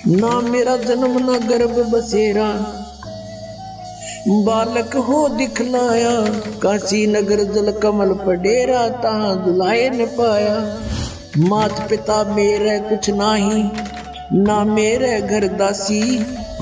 ना मेरा जन्म ना गर्भ बसेरा, बालक हो दिखलाया, काशी नगर जल कमल पडेरा, तहाँ दुलाए न पाया। मात पिता मेरे कुछ नाही, ना मेरे घर दासी,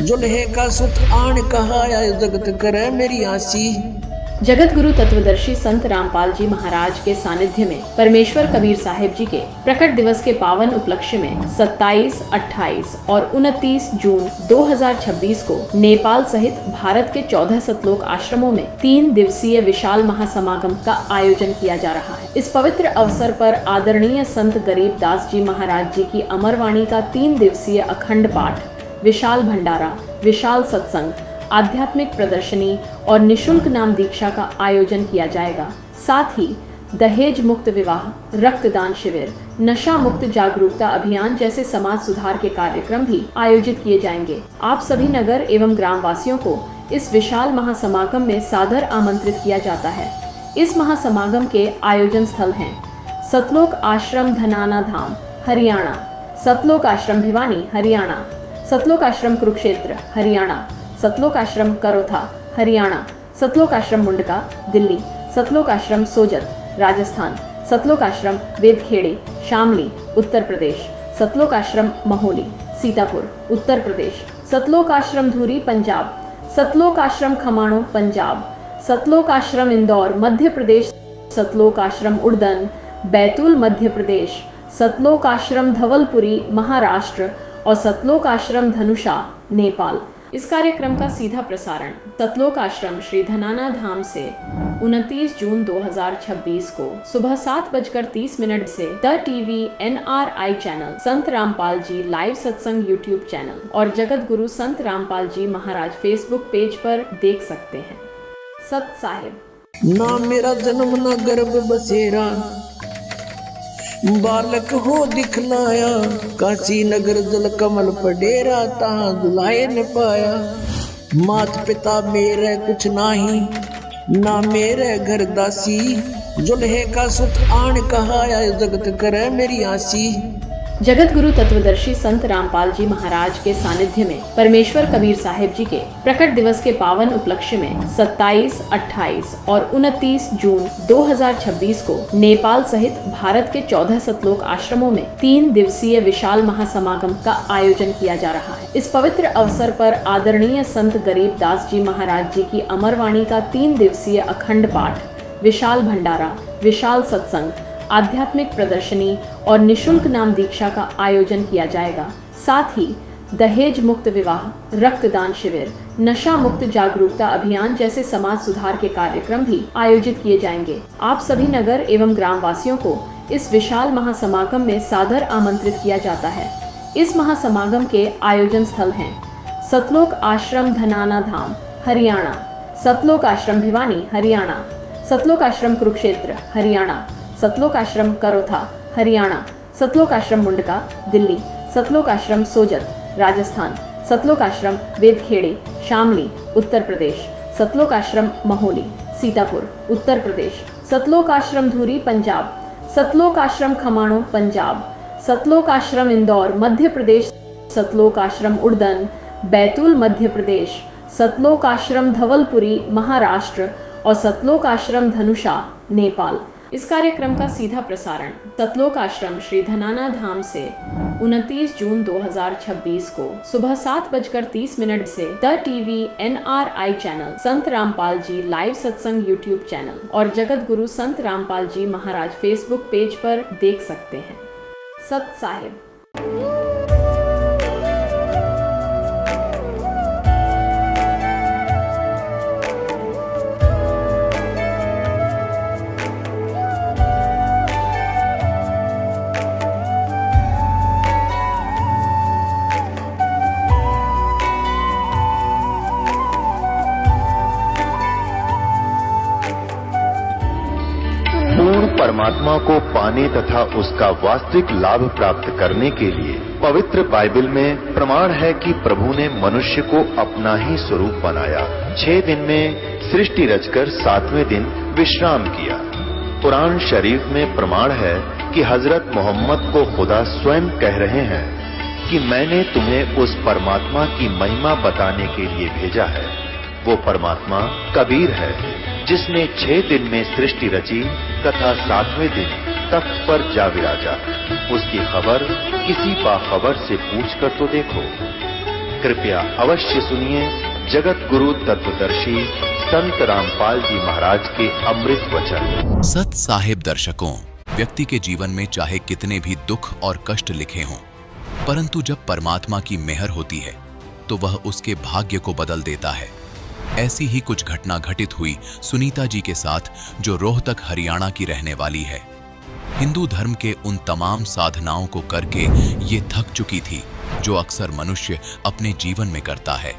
जुल्हे का सुत आन कहाया, जगत करे मेरी आसी। जगत गुरु तत्वदर्शी संत रामपाल जी महाराज के सानिध्य में परमेश्वर कबीर साहिब जी के प्रकट दिवस के पावन उपलक्ष्य में 27, 28 और 29 जून 2026 को नेपाल सहित भारत के 14 सतलोक आश्रमों में 3 दिवसीय विशाल महासमागम का आयोजन किया जा रहा है। इस पवित्र अवसर पर आदरणीय संत गरीब दास जी महाराज जी की अमरवाणी का 3 दिवसीय अखंड पाठ, विशाल भंडारा, विशाल सत्संग, आध्यात्मिक प्रदर्शनी और निशुल्क नाम दीक्षा का आयोजन किया जाएगा। साथ ही दहेज मुक्त विवाह, रक्तदान शिविर, नशा मुक्त जागरूकता अभियान जैसे समाज सुधार के कार्यक्रम भी आयोजित किए जाएंगे। आप सभी नगर एवं ग्राम वासियों को इस विशाल महासमागम में सादर आमंत्रित किया जाता है। इस महासमागम के आयोजन स्थल हैं सतलोक आश्रम धनाना धाम हरियाणा, सतलोक आश्रम भिवानी हरियाणा, सतलोक आश्रम कुरुक्षेत्र हरियाणा, सतलोक आश्रम करोथा हरियाणा, सतलोक आश्रम मुंडका दिल्ली, सतलोक आश्रम सोजत राजस्थान, सतलोक आश्रम वेदखेड़े शामली उत्तर प्रदेश, सतलोक आश्रम महोली सीतापुर उत्तर प्रदेश, सतलोक आश्रम धूरी पंजाब, सतलोक आश्रम खमाणो पंजाब, सतलोक आश्रम इंदौर मध्य प्रदेश, सतलोक आश्रम उड़दन बैतूल मध्य प्रदेश, सतलोक आश्रम धवलपुरी महाराष्ट्र और सतलोक आश्रम धनुषा नेपाल। इस कार्यक्रम का सीधा प्रसारण सतलोक आश्रम श्री धनाना धाम से 29 जून 2026 को सुबह 7:30 से the TV NRI channel, Sant Rampal ji live सत्संग यूट्यूब चैनल और जगत गुरु संत रामपाल जी महाराज फेसबुक पेज पर देख सकते हैं। सत साहिब। ना मेरा जन्म ना गर्भ बसेरा, बालक हो दिखलाया, काशी नगर जल कमल पडेरा, तहाँ दुलाए न पाया। मात पिता मेरे कुछ नाही, ना मेरे घर दासी, जुल्हे का सुत आन कहाया, जगत करे मेरी आसी। जगत गुरु तत्वदर्शी संत रामपाल जी महाराज के सानिध्य में परमेश्वर कबीर साहिब जी के प्रकट दिवस के पावन उपलक्ष्य में 27, 28 और 29 जून 2026 को नेपाल सहित भारत के 14 सतलोक आश्रमों में 3 दिवसीय विशाल महासमागम का आयोजन किया जा रहा है। इस पवित्र अवसर पर आदरणीय संत गरीब दास जी महाराज जी की अमरवाणी का 3 दिवसीय अखंड पाठ, विशाल भंडारा, विशाल सत्संग, आध्यात्मिक प्रदर्शनी और निशुल्क नाम दीक्षा का आयोजन किया जाएगा। साथ ही दहेज मुक्त विवाह, रक्तदान शिविर, नशा मुक्त जागरूकता अभियान जैसे समाज सुधार के कार्यक्रम भी आयोजित किए जाएंगे। आप सभी नगर एवं ग्राम वासियों को इस विशाल महासमागम में सादर आमंत्रित किया जाता है। इस महासमागम के आयोजन स्थल हैं सतलोक आश्रम धनाना धाम हरियाणा, सतलोक आश्रम भिवानी हरियाणा, सतलोक आश्रम कुरुक्षेत्र हरियाणा, सतलोक आश्रम करोथा हरियाणा, सतलोक आश्रम मुंडका दिल्ली, सतलोक आश्रम सोजत राजस्थान, सतलोक आश्रम वेदखेड़े शामली उत्तर प्रदेश, सतलोक आश्रम महोली सीतापुर उत्तर प्रदेश, सतलोक आश्रम धूरी पंजाब, सतलोक आश्रम खमाणो पंजाब, सतलोक आश्रम इंदौर मध्य प्रदेश, सतलोक आश्रम उड़दन बैतूल मध्य प्रदेश, सतलोक आश्रम धवलपुरी महाराष्ट्र और सतलोक आश्रम धनुषा नेपाल। इस कार्यक्रम का सीधा प्रसारण सतलोक आश्रम श्री धनाना धाम से 29 जून 2026 को सुबह 7:30 से the TV NRI channel, Sant Rampal ji live सत्संग यूट्यूब चैनल और जगत गुरु संत रामपाल जी महाराज फेसबुक पेज पर देख सकते हैं। सत साहिब। परमात्मा को पाने तथा उसका वास्तविक लाभ प्राप्त करने के लिए पवित्र बाइबल में प्रमाण है कि प्रभु ने मनुष्य को अपना ही स्वरूप बनाया। 6 दिन में सृष्टि रचकर 7वें दिन विश्राम किया। कुरान शरीफ में प्रमाण है कि हजरत मोहम्मद को खुदा स्वयं कह रहे हैं, कि मैंने तुम्हें उस परमात्मा की महिमा बताने के लिए भेजा है। वो परमात्मा कबीर है, जिसने 6 दिन में सृष्टि रची तथा 7वें दिन तख्त पर जा विराजा। उसकी खबर किसी बाखबर से पूछकर तो देखो। कृपया अवश्य सुनिए जगत गुरु तत्वदर्शी संत रामपाल जी महाराज के अमृत वचन। सत साहिब दर्शकों, व्यक्ति के जीवन में चाहे कितने भी दुख और कष्ट लिखे हों, परंतु जब परमात्मा की मेहर होती है तो वह उसके भाग्य को बदल देता है। ऐसी ही कुछ घटना घटित हुई सुनीता जी के साथ, जो रोहतक हरियाणा की रहने वाली है। हिंदू धर्म के उन तमाम साधनाओं को करके ये थक चुकी थी जो अक्सर मनुष्य अपने जीवन में करता है,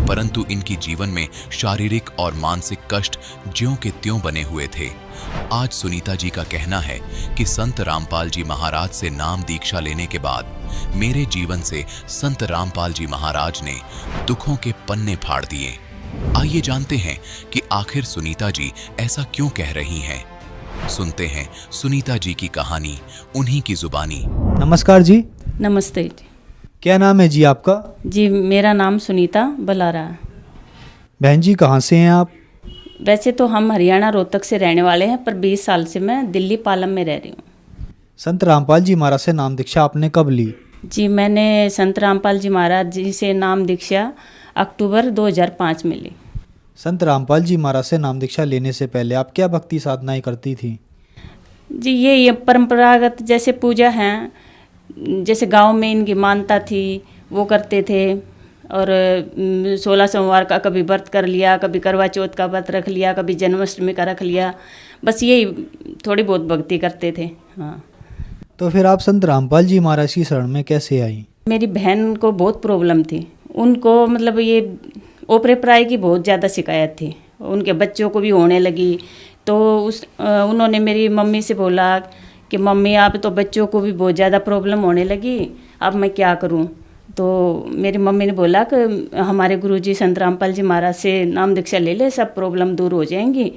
परंतु इनकी जीवन में शारीरिक और मानसिक कष्ट ज्यों के त्यों बने हुए थे। आज सुनीता जी का कहना है कि संत रामपाल जी महाराज से नाम दीक्षा लेने के बाद मेरे जीवन से संत रामपाल जी महाराज ने दुखों के पन्ने फाड़ दिए। आइए जानते हैं कि आखिर सुनीता जी ऐसा क्यों कह रही हैं। सुनते हैं सुनीता जी की कहानी उन्हीं की जुबानी। नमस्कार जी। नमस्ते जी। क्या नाम है जी आपका? जी मेरा नाम सुनीता बलारा है। बहन जी कहाँ से हैं आप? वैसे तो हम हरियाणा रोहतक से रहने वाले हैं, पर 20 साल से मैं दिल्ली पालम में रह रही हूँ। संत रामपाल जी महाराज से नाम दीक्षा आपने कब ली? जी मैंने संत रामपाल जी महाराज जी से नाम दीक्षा अक्टूबर 2005 में ली। संत रामपाल जी महाराज से नाम दीक्षा लेने से पहले आप क्या भक्ति साधनाएं करती थी? जी ये परंपरागत जैसे पूजा हैं, जैसे गांव में इनकी मान्यता थी वो करते थे। और 16 सोमवार का कभी व्रत कर लिया, कभी करवा चौथ का व्रत रख लिया, कभी जन्माष्टमी का रख लिया। बस यही थोड़ी बहुत भक्ति करते थे। हाँ। तो फिर आप संत रामपाल जी महाराज की शरण में कैसे आई? मेरी बहन को बहुत प्रॉब्लम थी। उनको मतलब ये ओपरे पराई की बहुत ज़्यादा शिकायत थी, उनके बच्चों को भी होने लगी। तो उन्होंने मेरी मम्मी से बोला कि मम्मी आप तो बच्चों को भी बहुत ज़्यादा प्रॉब्लम होने लगी, अब मैं क्या करूं। तो मेरी मम्मी ने बोला कि हमारे गुरुजी संत रामपाल जी महाराज से नाम दीक्षा ले ले, सब प्रॉब्लम दूर हो जाएंगी।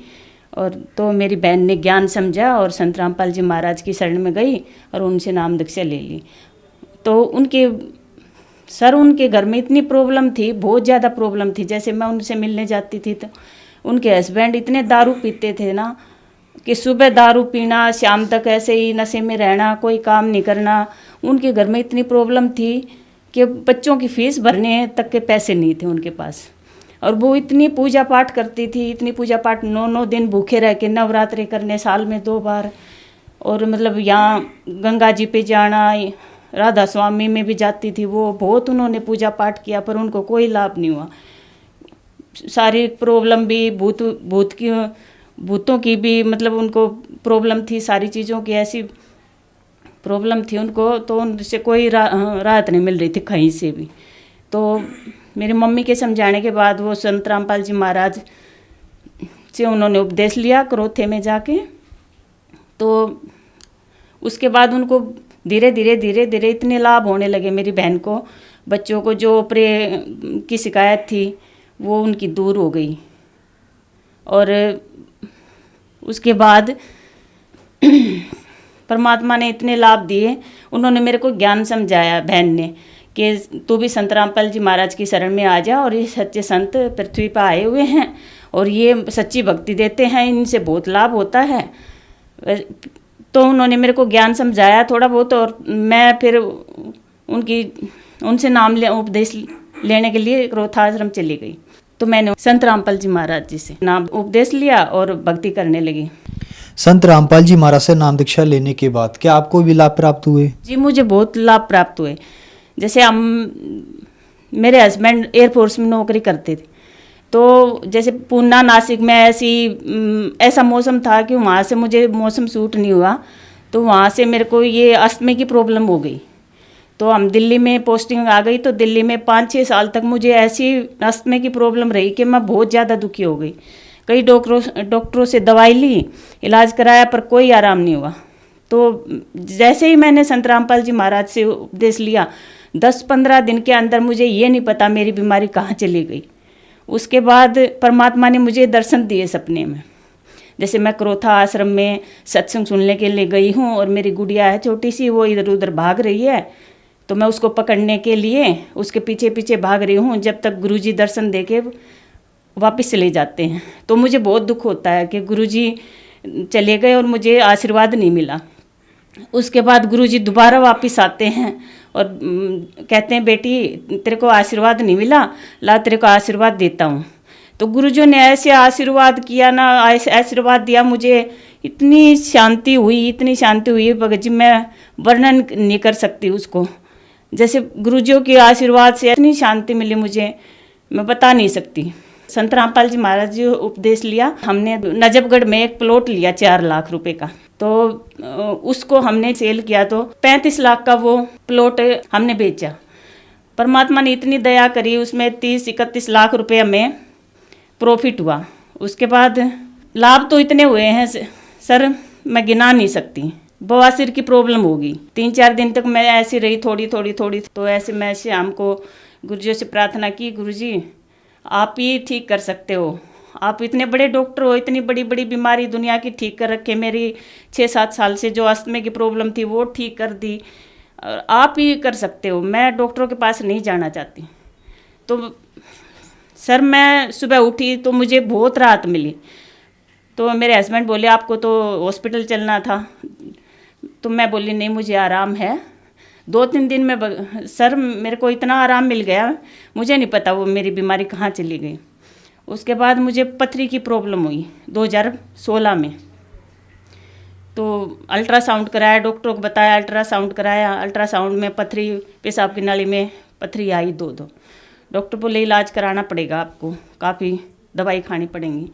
और तो मेरी बहन ने ज्ञान समझा और संत रामपाल जी महाराज की शरण में गई और उनसे नाम दीक्षा ले ली। तो उनके घर में इतनी प्रॉब्लम थी, बहुत ज़्यादा प्रॉब्लम थी। जैसे मैं उनसे मिलने जाती थी तो उनके हस्बैंड इतने दारू पीते थे ना कि सुबह दारू पीना, शाम तक ऐसे ही नशे में रहना, कोई काम नहीं करना। उनके घर में इतनी प्रॉब्लम थी कि बच्चों की फीस भरने तक के पैसे नहीं थे उनके पास। और वो इतनी पूजा पाठ करती थी, इतनी पूजा पाठ, 9 दिन भूखे रह के नवरात्रि करने, साल में 2 बार। और मतलब यहाँ गंगा जी पे जाना, राधा स्वामी में भी जाती थी वो। बहुत उन्होंने पूजा पाठ किया पर उनको कोई लाभ नहीं हुआ। शारीरिक प्रॉब्लम भी, भूतों की भी मतलब उनको प्रॉब्लम थी, सारी चीज़ों की ऐसी प्रॉब्लम थी उनको। तो उनसे कोई राहत नहीं मिल रही थी कहीं से भी। तो मेरी मम्मी के समझाने के बाद वो संत रामपाल जी महाराज से उन्होंने उपदेश लिया करोथे में जाके। तो उसके बाद उनको धीरे धीरे इतने लाभ होने लगे। मेरी बहन को, बच्चों को जो ओपरे की शिकायत थी वो उनकी दूर हो गई। और उसके बाद परमात्मा ने इतने लाभ दिए। उन्होंने मेरे को ज्ञान समझाया बहन ने कि तू भी संत रामपाल जी महाराज की शरण में आ जा, और ये सच्चे संत पृथ्वी पर आए हुए हैं और ये सच्ची भक्ति देते हैं, इनसे बहुत लाभ होता है। तो उन्होंने मेरे को ज्ञान समझाया थोड़ा बहुत, और मैं फिर उनसे उपदेश लेने के लिए क्रोथाश्रम चली गई। तो मैंने संत रामपाल जी महाराज जी से नाम उपदेश लिया और भक्ति करने लगी। संत रामपाल जी महाराज से नाम दीक्षा लेने के बाद क्या आपको भी लाभ प्राप्त हुए? जी मुझे बहुत लाभ प्राप्त हुए। जैसे मेरे हस्बैंड एयरफोर्स में नौकरी करते थे, तो जैसे पूना नासिक में ऐसा मौसम था कि वहाँ से मुझे मौसम सूट नहीं हुआ। तो वहाँ से मेरे को ये अस्थमा की प्रॉब्लम हो गई। तो हम दिल्ली में पोस्टिंग आ गई। तो दिल्ली में 5-6 साल तक मुझे ऐसी अस्थमा की प्रॉब्लम रही कि मैं बहुत ज़्यादा दुखी हो गई। कई डॉक्टरों से दवाई ली, इलाज कराया, पर कोई आराम नहीं हुआ। तो जैसे ही मैंने संत रामपाल जी महाराज से उपदेश लिया, 10-15 दिन के अंदर मुझे ये नहीं पता मेरी बीमारी कहाँ चली गई। उसके बाद परमात्मा ने मुझे दर्शन दिए सपने में। जैसे मैं क्रोथा आश्रम में सत्संग सुनने के लिए गई हूँ और मेरी गुड़िया है छोटी सी, वो इधर उधर भाग रही है। तो मैं उसको पकड़ने के लिए उसके पीछे पीछे भाग रही हूँ, जब तक गुरुजी दर्शन देके वापस चले जाते हैं। तो मुझे बहुत दुख होता है कि गुरुजी चले गए और मुझे आशीर्वाद नहीं मिला। उसके बाद गुरुजी दोबारा वापस आते हैं और कहते हैं, बेटी तेरे को आशीर्वाद नहीं मिला, ला तेरे को आशीर्वाद देता हूँ। तो गुरुजी ने ऐसे आशीर्वाद किया ना, ऐसे आशीर्वाद दिया, मुझे इतनी शांति हुई भगत जी, मैं वर्णन नहीं कर सकती उसको। जैसे गुरुजियों के आशीर्वाद से इतनी शांति मिली मुझे, मैं बता नहीं सकती। संत रामपाल जी महाराज जी उपदेश लिया हमने। नजफगढ़ में एक प्लॉट लिया 4 लाख रुपए का, तो उसको हमने सेल किया, तो 35 लाख का वो प्लॉट हमने बेचा। परमात्मा ने इतनी दया करी, उसमें 30-31 लाख रुपए हमें प्रॉफिट हुआ। उसके बाद लाभ तो इतने हुए हैं सर, मैं गिना नहीं सकती। बवासीर की प्रॉब्लम होगी, 3-4 दिन तक मैं ऐसी रही, थोड़ी। तो ऐसे मैं शाम को गुरुजी से प्रार्थना की, गुरुजी आप ही ठीक कर सकते हो, आप इतने बड़े डॉक्टर हो, इतनी बड़ी बड़ी बीमारी दुनिया की ठीक कर रखे। मेरी 6-7 साल से जो अस्थमे की प्रॉब्लम थी वो ठीक कर दी, आप ही कर सकते हो, मैं डॉक्टरों के पास नहीं जाना चाहती। तो सर मैं सुबह उठी तो मुझे बहुत राहत मिली। तो मेरे हस्बैंड बोले आपको तो हॉस्पिटल चलना था, तो मैं बोली नहीं मुझे आराम है। 2-3 दिन में सर मेरे को इतना आराम मिल गया, मुझे नहीं पता वो मेरी बीमारी कहाँ चली गई। उसके बाद मुझे पथरी की प्रॉब्लम हुई 2016 में। तो अल्ट्रासाउंड कराया, डॉक्टरों को बताया, अल्ट्रासाउंड कराया। अल्ट्रासाउंड में पथरी, पेशाब की नाली में पथरी आई 2-2। डॉक्टर बोले इलाज कराना पड़ेगा आपको, काफ़ी दवाई खानी पड़ेगी।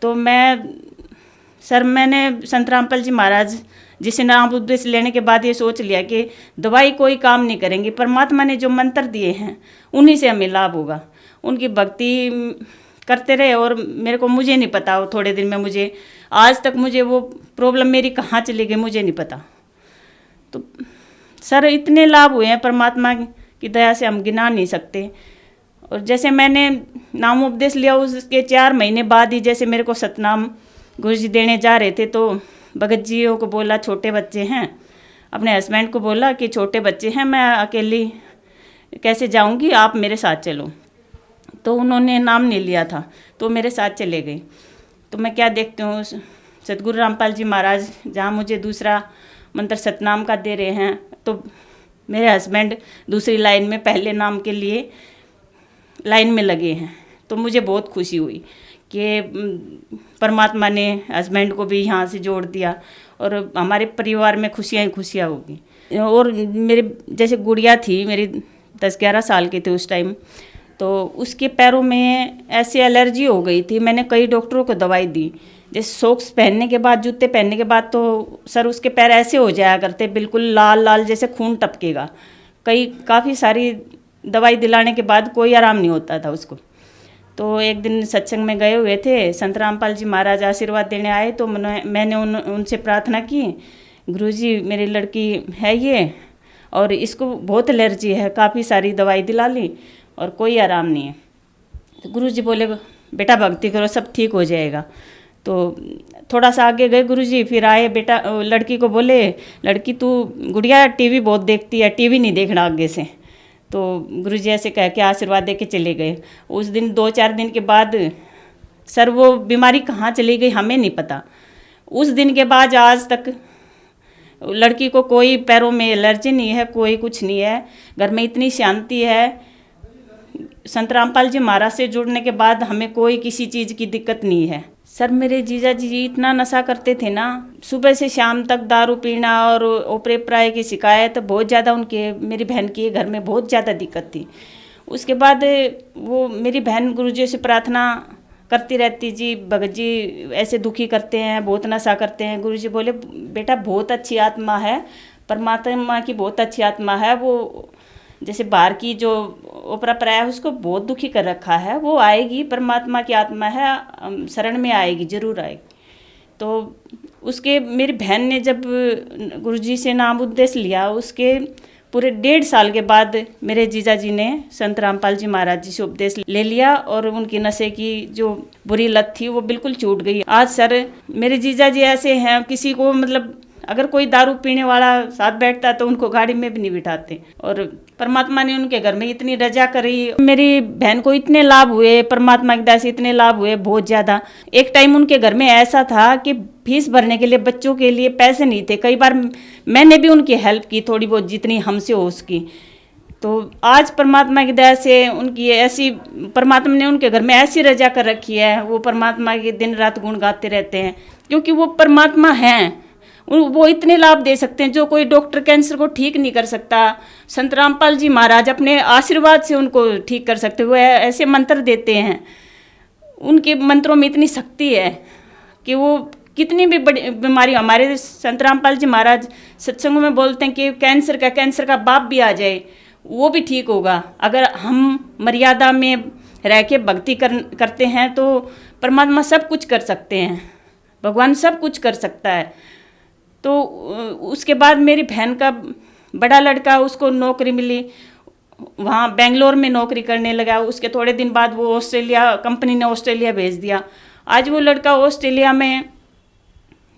तो मैंने संत रामपाल जी महाराज जिसे नाम उपदेश लेने के बाद ये सोच लिया कि दवाई कोई काम नहीं करेंगी, परमात्मा ने जो मंत्र दिए हैं उन्हीं से हमें लाभ होगा। उनकी भक्ति करते रहे और मुझे नहीं पता वो थोड़े दिन में मुझे आज तक मुझे वो प्रॉब्लम मेरी कहाँ चली गई मुझे नहीं पता। तो सर इतने लाभ हुए हैं परमात्मा की दया से, हम गिना नहीं सकते। और जैसे मैंने नाम उपदेश लिया उसके 4 महीने बाद ही जैसे मेरे को सतनाम गुरुजी देने जा रहे थे, तो भगत जियों को बोला छोटे बच्चे हैं, अपने हस्बैंड को बोला कि छोटे बच्चे हैं, मैं अकेली कैसे जाऊंगी, आप मेरे साथ चलो। तो उन्होंने नाम नहीं लिया था तो मेरे साथ चले गए। तो मैं क्या देखती हूँ, सतगुरु रामपाल जी महाराज जहाँ मुझे दूसरा मंत्र सतनाम का दे रहे हैं, तो मेरे हस्बैंड दूसरी लाइन में पहले नाम के लिए लाइन में लगे हैं। तो मुझे बहुत खुशी हुई कि परमात्मा ने हस्बैंड को भी यहाँ से जोड़ दिया और हमारे परिवार में खुशियाँ ही खुशियाँ होगी। और मेरे जैसे गुड़िया थी, मेरी 10-11 साल की थी उस टाइम, तो उसके पैरों में ऐसे एलर्जी हो गई थी। मैंने कई डॉक्टरों को दवाई दी, जैसे सॉक्स पहनने के बाद, जूते पहनने के बाद तो सर उसके पैर ऐसे हो जाया करते, बिल्कुल लाल लाल जैसे खून टपकेगा। काफ़ी सारी दवाई दिलाने के बाद कोई आराम नहीं होता था उसको। तो एक दिन सत्संग में गए हुए थे, संत रामपाल जी महाराज आशीर्वाद देने आए, तो मैंने उनसे प्रार्थना की, गुरुजी मेरी लड़की है ये और इसको बहुत एलर्जी है, काफ़ी सारी दवाई दिला ली और कोई आराम नहीं है। तो गुरुजी बोले बेटा भक्ति करो सब ठीक हो जाएगा। तो थोड़ा सा आगे गए गुरुजी, फिर आए, बेटा लड़की को बोले लड़की तू गुड़िया टीवी बहुत देखती है, टीवी नहीं देखना आगे से। तो गुरुजी ऐसे कह के आशीर्वाद दे के चले गए। उस दिन 2-4 दिन के बाद सर वो बीमारी कहाँ चली गई हमें नहीं पता। उस दिन के बाद आज तक लड़की को कोई पैरों में एलर्जी नहीं है, कोई कुछ नहीं है, घर में इतनी शांति है। संत रामपाल जी महाराज से जुड़ने के बाद हमें कोई किसी चीज़ की दिक्कत नहीं है। सर मेरे जीजा जी इतना नशा करते थे ना, सुबह से शाम तक दारू पीना और ओपरे प्राय की शिकायत बहुत ज़्यादा, उनके मेरी बहन के घर में बहुत ज़्यादा दिक्कत थी। उसके बाद वो मेरी बहन गुरुजी से प्रार्थना करती रहती, जी भगत जी ऐसे दुखी करते हैं, बहुत नशा करते हैं। गुरुजी बोले बेटा बहुत अच्छी आत्मा है, परमात्मा की बहुत अच्छी आत्मा है, वो जैसे बाहर की जो ओपरा प्राय है उसको बहुत दुखी कर रखा है, वो आएगी, परमात्मा की आत्मा है, शरण में आएगी, जरूर आएगी। तो उसके मेरी बहन ने जब गुरुजी से नाम उपदेश लिया, उसके पूरे 1.5 साल के बाद मेरे जीजा जी ने संत रामपाल जी महाराज जी से उपदेश ले लिया और उनकी नशे की जो बुरी लत थी वो बिल्कुल छूट गई। आज सर मेरे जीजा जी ऐसे हैं, किसी को मतलब अगर कोई दारू पीने वाला साथ बैठता तो उनको गाड़ी में भी नहीं बिठाते। और परमात्मा ने उनके घर में इतनी रजा करी, मेरी बहन को इतने लाभ हुए, परमात्मा की दया से इतने लाभ हुए बहुत ज़्यादा। एक टाइम उनके घर में ऐसा था कि फीस भरने के लिए बच्चों के लिए पैसे नहीं थे। कई बार मैंने भी उनकी हेल्प की थोड़ी बहुत, जितनी हमसे हो सकी। तो आज परमात्मा की दया से उनकी ऐसी, परमात्मा ने उनके घर में ऐसी रजा कर रखी है, वो परमात्मा के दिन रात गुण गाते रहते हैं, क्योंकि वो परमात्मा हैं। वो इतने लाभ दे सकते हैं जो कोई डॉक्टर कैंसर को ठीक नहीं कर सकता। संत रामपाल जी महाराज अपने आशीर्वाद से उनको ठीक कर सकते। वो ऐसे मंत्र देते हैं, उनके मंत्रों में इतनी शक्ति है कि वो कितनी भी बड़ी बीमारी, हमारे संत रामपाल जी महाराज सत्संगों में बोलते हैं कि कैंसर का बाप भी आ जाए वो भी ठीक होगा। अगर हम मर्यादा में रह के भक्ति करते हैं तो परमात्मा सब कुछ कर सकते हैं, भगवान सब कुछ कर सकता है। तो उसके बाद मेरी बहन का बड़ा लड़का, उसको नौकरी मिली, वहाँ बेंगलोर में नौकरी करने लगा। उसके थोड़े दिन बाद वो ऑस्ट्रेलिया, कंपनी ने ऑस्ट्रेलिया भेज दिया। आज वो लड़का ऑस्ट्रेलिया में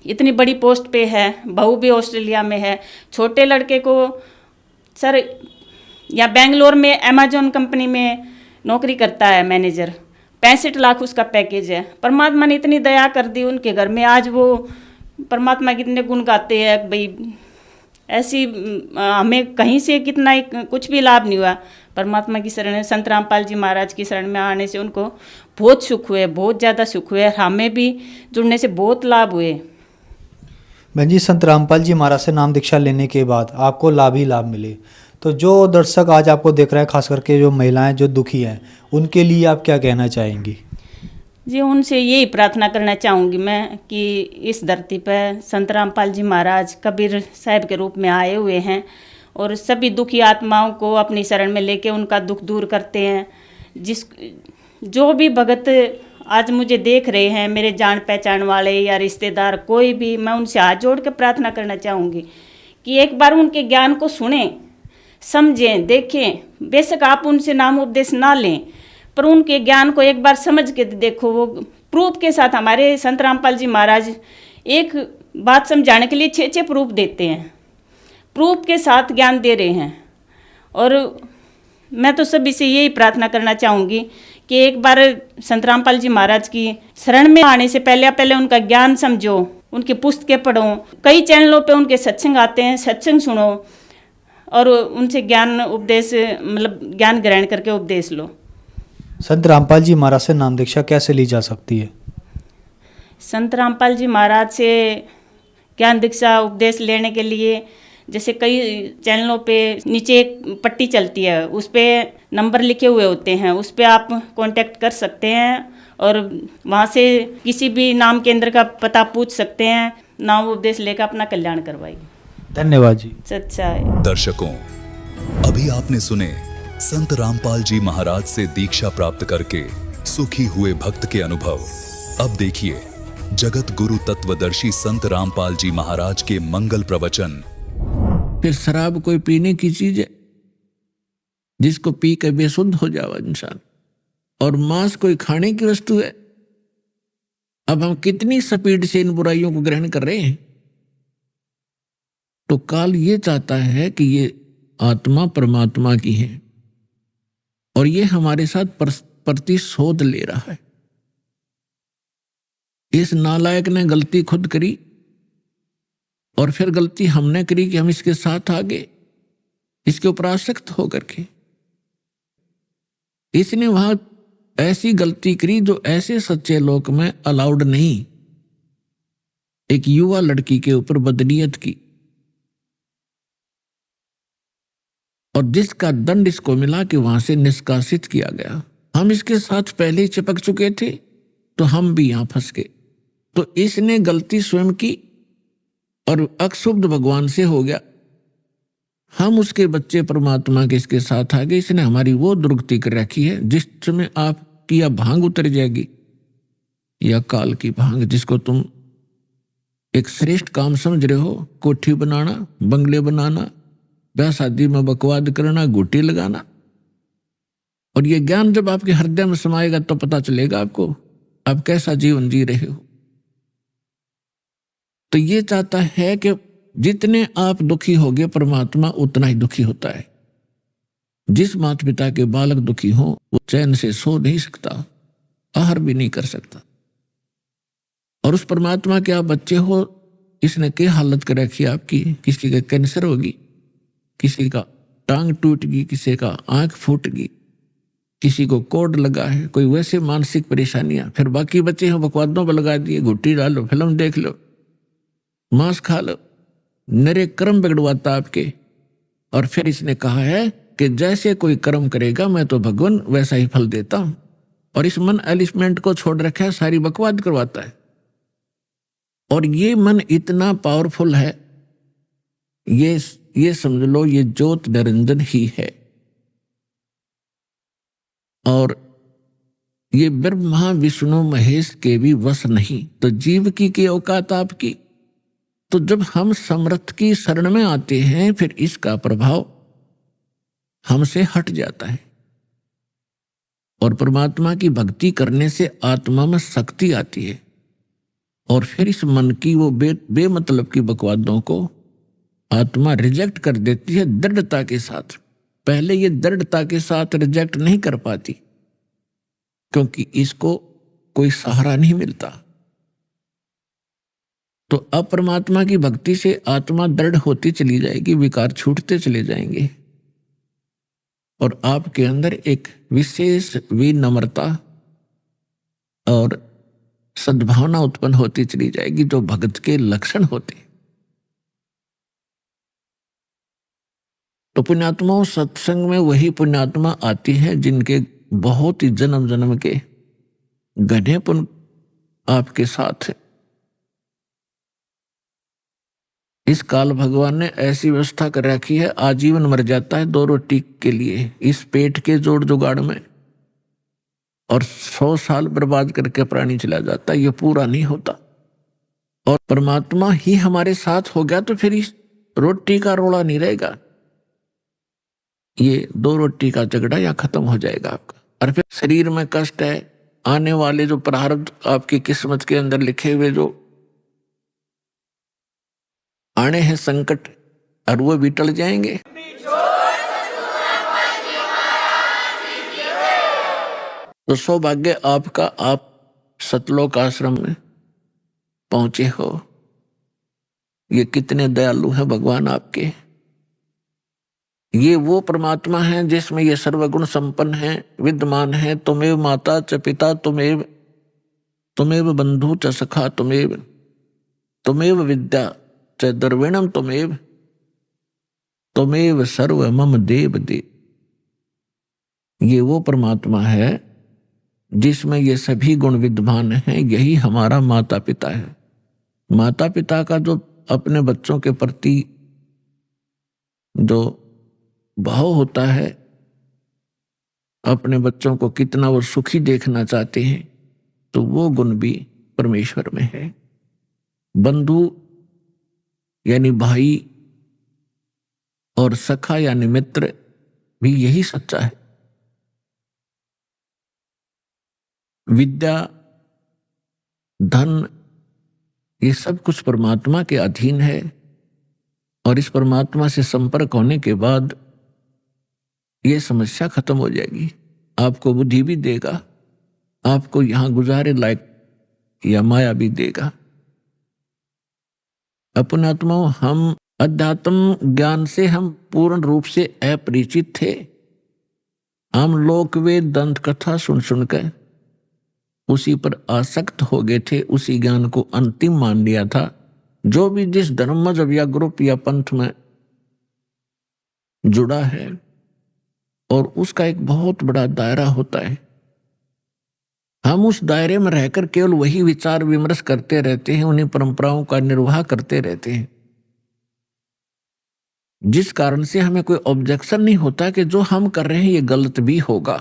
इतनी बड़ी पोस्ट पे है, बहू भी ऑस्ट्रेलिया में है। छोटे लड़के को सर या बेंगलोर में अमेजोन कंपनी में नौकरी करता है मैनेजर, 65 लाख उसका पैकेज है। परमात्मा ने इतनी दया कर दी उनके घर में, आज वो परमात्मा कितने गुण गाते हैं भाई। ऐसी हमें कहीं से कितना कुछ भी लाभ नहीं हुआ, परमात्मा की शरण में, संत रामपाल जी महाराज की शरण में आने से उनको बहुत सुख हुए, बहुत ज़्यादा सुख हुए। हमें भी जुड़ने से बहुत लाभ हुए। बहन जी, संत रामपाल जी महाराज से नाम दीक्षा लेने के बाद आपको लाभ ही लाभ मिले, तो जो दर्शक आज आपको देख रहे हैं, खास करके जो महिलाएं जो दुखी हैं, उनके लिए आप क्या कहना चाहेंगी? जी, उनसे यही प्रार्थना करना चाहूँगी मैं कि इस धरती पर संत रामपाल जी महाराज कबीर साहब के रूप में आए हुए हैं और सभी दुखी आत्माओं को अपनी शरण में लेके उनका दुख दूर करते हैं। जो भी भगत आज मुझे देख रहे हैं, मेरे जान पहचान वाले या रिश्तेदार कोई भी, मैं उनसे हाथ जोड़ के प्रार्थना करना चाहूँगी कि एक बार उनके ज्ञान को सुनें, समझें, देखें। बेशक आप उनसे नाम उपदेश ना लें, पर उनके ज्ञान को एक बार समझ के देखो। वो प्रूफ के साथ, हमारे संत रामपाल जी महाराज एक बात समझाने के लिए 6 प्रूफ देते हैं, प्रूफ के साथ ज्ञान दे रहे हैं। और मैं तो सभी से यही प्रार्थना करना चाहूँगी कि एक बार संत रामपाल जी महाराज की शरण में आने से पहले उनका ज्ञान समझो, उनकी पुस्तकें पढ़ो। कई चैनलों पे उनके सत्संग आते हैं, सत्संग सुनो और उनसे ज्ञान उपदेश, मतलब ज्ञान ग्रहण करके उपदेश लो। संत रामपाल जी महाराज से नाम दीक्षा कैसे ली जा सकती है? संत रामपाल जी महाराज से ज्ञान दीक्षा उपदेश लेने के लिए जैसे कई चैनलों पे नीचे एक पट्टी चलती है, उस पर नंबर लिखे हुए होते हैं, उस पर आप कांटेक्ट कर सकते हैं और वहाँ से किसी भी नाम केंद्र का पता पूछ सकते हैं। नाम उपदेश लेकर अपना कल्याण करवाइए। धन्यवाद जी। सच्चा है। दर्शकों, अभी आपने सुने संत रामपाल जी महाराज से दीक्षा प्राप्त करके सुखी हुए भक्त के अनुभव। अब देखिए जगत गुरु तत्वदर्शी संत रामपाल जी महाराज के मंगल प्रवचन। फिर शराब कोई पीने की चीज है जिसको पी कर बेसुध हो जावा इंसान, और मांस कोई खाने की वस्तु है। अब हम कितनी स्पीड से इन बुराइयों को ग्रहण कर रहे हैं। तो काल ये चाहता है कि ये आत्मा परमात्मा की है और ये हमारे साथ प्रतिशोध ले रहा है। इस नालायक ने गलती खुद करी और फिर गलती हमने करी कि हम इसके साथ आ गए, इसके ऊपर आसक्त होकर के। इसने वहां ऐसी गलती करी जो ऐसे सच्चे लोक में अलाउड नहीं। एक युवा लड़की के ऊपर बदनीयत की और जिसका दंड इसको मिला कि वहां से निष्कासित किया गया। हम इसके साथ पहले ही चिपक चुके थे तो हम भी यहां फंस गए। तो इसने गलती स्वयं की और अक्षुब्ध भगवान से हो गया। हम उसके बच्चे परमात्मा के इसके साथ आ गए। इसने हमारी वो दुर्गति कर रखी है जिस समय आपकी या भांग उतर जाएगी या काल की भांग, जिसको तुम एक श्रेष्ठ काम समझ रहे हो, कोठी बनाना, बंगले बनाना, ब्याह शादी में बकवाद करना, गोटी लगाना। और ये ज्ञान जब आपके हृदय में समाएगा तो पता चलेगा आपको आप कैसा जीवन जी रहे हो। तो ये चाहता है कि जितने आप दुखी होगे परमात्मा उतना ही दुखी होता है। जिस माता पिता के बालक दुखी हो वो चैन से सो नहीं सकता, आहार भी नहीं कर सकता। और उस परमात्मा के आप बच्चे हो, इसने क्या हालत कर रखी आपकी। किसी का कैंसर होगी, किसी का टांग टूट गई, किसी का आंख फूट गई, किसी को कोड लगा है, कोई वैसे मानसिक परेशानियां। फिर बाकी बच्चे हो बकवादों पर लगा दिए, घुट्टी डालो, फिल्म देख लो, मांस खा लो, नरे कर्म बिगड़वाता आपके। और फिर इसने कहा है कि जैसे कोई कर्म करेगा मैं तो भगवान वैसा ही फल देता हूं। और इस मन एलिमेंट को छोड़ रखा है, सारी बकवाद करवाता है। और ये मन इतना पावरफुल है, ये समझ लो ये ज्योत निरंजन ही है। और ये ब्रह्मा विष्णु महेश के भी वश नहीं, तो जीव की औकात आपकी। तो जब हम समर्थ की शरण में आते हैं फिर इसका प्रभाव हमसे हट जाता है। और परमात्मा की भक्ति करने से आत्मा में शक्ति आती है। और फिर इस मन की वो बेमतलब की बकवादों को आत्मा रिजेक्ट कर देती है दृढ़ता के साथ। पहले ये दृढ़ता के साथ रिजेक्ट नहीं कर पाती, क्योंकि इसको कोई सहारा नहीं मिलता। तो अब परमात्मा की भक्ति से आत्मा दृढ़ होती चली जाएगी, विकार छूटते चले जाएंगे। और आपके अंदर एक विशेष विनम्रता और सद्भावना उत्पन्न होती चली जाएगी, जो भगत के लक्षण होते। तो पुण्यात्माओं, सत्संग में वही पुण्यात्मा आती है जिनके बहुत ही जन्म जन्म के गढ़े पुण्य आपके साथ है। इस काल भगवान ने ऐसी व्यवस्था कर रखी है, आजीवन मर जाता है 2 रोटी के लिए इस पेट के जोड़ जुगाड़ में, और 100 साल बर्बाद करके प्राणी चला जाता है, ये पूरा नहीं होता। और परमात्मा ही हमारे साथ हो गया तो फिर इस रोटी का रोड़ा नहीं रहेगा, ये 2 रोटी का झगड़ा या खत्म हो जाएगा आपका। और फिर शरीर में कष्ट है, आने वाले जो प्रारब्ध आपकी किस्मत के अंदर लिखे हुए जो आने हैं संकट, और वो भी टल जाएंगे। तो सौभाग्य आपका, आप सतलोक आश्रम में पहुंचे हो। ये कितने दयालु हैं भगवान आपके। ये वो परमात्मा है जिसमें ये सर्वगुण संपन्न है, विद्यमान है। तुमेव माता च पिता तुमेव बंधु च सखा तुमेव विद्या च द्रविणम तुमेव सर्व मम देव देव। ये वो परमात्मा है जिसमें ये सभी गुण विद्यमान हैं। यही हमारा माता पिता है। माता पिता का जो अपने बच्चों के प्रति जो भाव होता है, अपने बच्चों को कितना वो सुखी देखना चाहते हैं, तो वो गुण भी परमेश्वर में है। बंधु यानी भाई और सखा यानी मित्र भी यही सच्चा है। विद्या, धन, ये सब कुछ परमात्मा के अधीन है। और इस परमात्मा से संपर्क होने के बाद ये समस्या खत्म हो जाएगी। आपको बुद्धि भी देगा, आपको यहां गुजारे लायक या माया भी देगा। अपने आत्माओं, हम अध्यात्म ज्ञान से हम पूर्ण रूप से अपरिचित थे। हम लोक वेद दंत कथा सुन सुनकर उसी पर आसक्त हो गए थे, उसी ज्ञान को अंतिम मान लिया था। जो भी जिस धर्म मजहब या ग्रुप या पंथ में जुड़ा है, और उसका एक बहुत बड़ा दायरा होता है। हम उस दायरे में रहकर केवल वही विचार विमर्श करते रहते हैं, उन्हीं परंपराओं का निर्वाह करते रहते हैं, जिस कारण से हमें कोई ऑब्जेक्शन नहीं होता कि जो हम कर रहे हैं ये गलत भी होगा।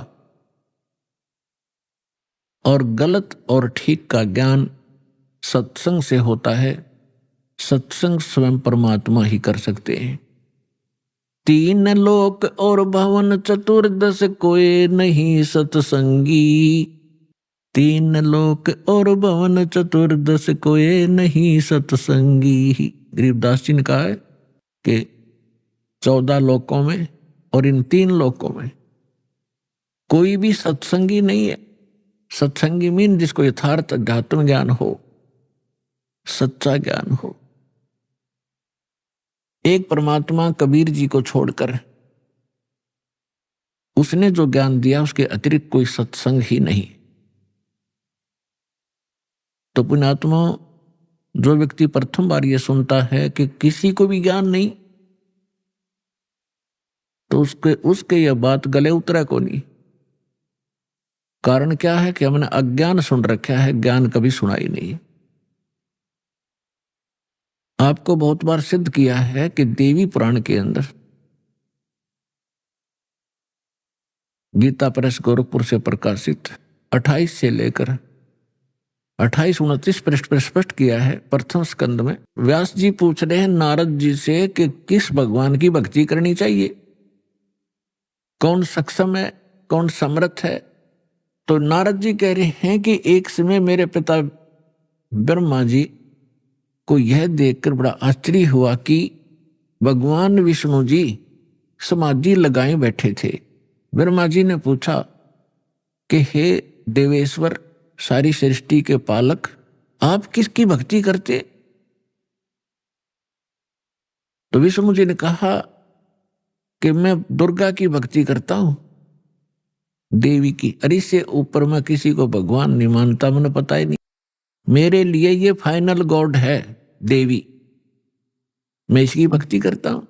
और गलत और ठीक का ज्ञान सत्संग से होता है। सत्संग स्वयं परमात्मा ही कर सकते हैं। 3 लोक और भवन चतुर्दश कोई नहीं सत्संगी। 3 लोक और भवन चतुर्दश कोई नहीं सत्संगी। गरीबदास जी ने कहा है कि 14 लोकों में और इन 3 लोकों में कोई भी सत्संगी नहीं है। सत्संगी मीन जिसको यथार्थ अध्यात्म ज्ञान हो, सच्चा ज्ञान हो। एक परमात्मा कबीर जी को छोड़कर उसने जो ज्ञान दिया उसके अतिरिक्त कोई सत्संग ही नहीं। तो पुण्यात्मा, जो व्यक्ति प्रथम बार ये सुनता है कि किसी को भी ज्ञान नहीं, तो उसके यह बात गले उतरा को नहीं। कारण क्या है कि हमने अज्ञान सुन रखा है, ज्ञान कभी सुना ही नहीं। आपको बहुत बार सिद्ध किया है कि देवी पुराण के अंदर गीता प्रेस गोरखपुर से प्रकाशित 28 से लेकर 28-29 पृष्ठ पर स्पष्ट किया है। प्रथम स्कंद में व्यास जी पूछ रहे हैं नारद जी से कि किस भगवान की भक्ति करनी चाहिए, कौन सक्षम है, कौन समर्थ है। तो नारद जी कह रहे हैं कि एक समय मेरे पिता ब्रह्मा जी को यह देखकर बड़ा आश्चर्य हुआ कि भगवान विष्णु जी समाधि लगाए बैठे थे। ब्रह्मा जी ने पूछा कि हे देवेश्वर, सारी सृष्टि के पालक, आप किसकी भक्ति करते? तो विष्णु जी ने कहा कि मैं दुर्गा की भक्ति करता हूं, देवी की। अरे इससे ऊपर मैं किसी को भगवान नहीं मानता, मैंने पता ही नहीं। मेरे लिए ये फाइनल गॉड है देवी, मैं इसकी भक्ति करता हूं।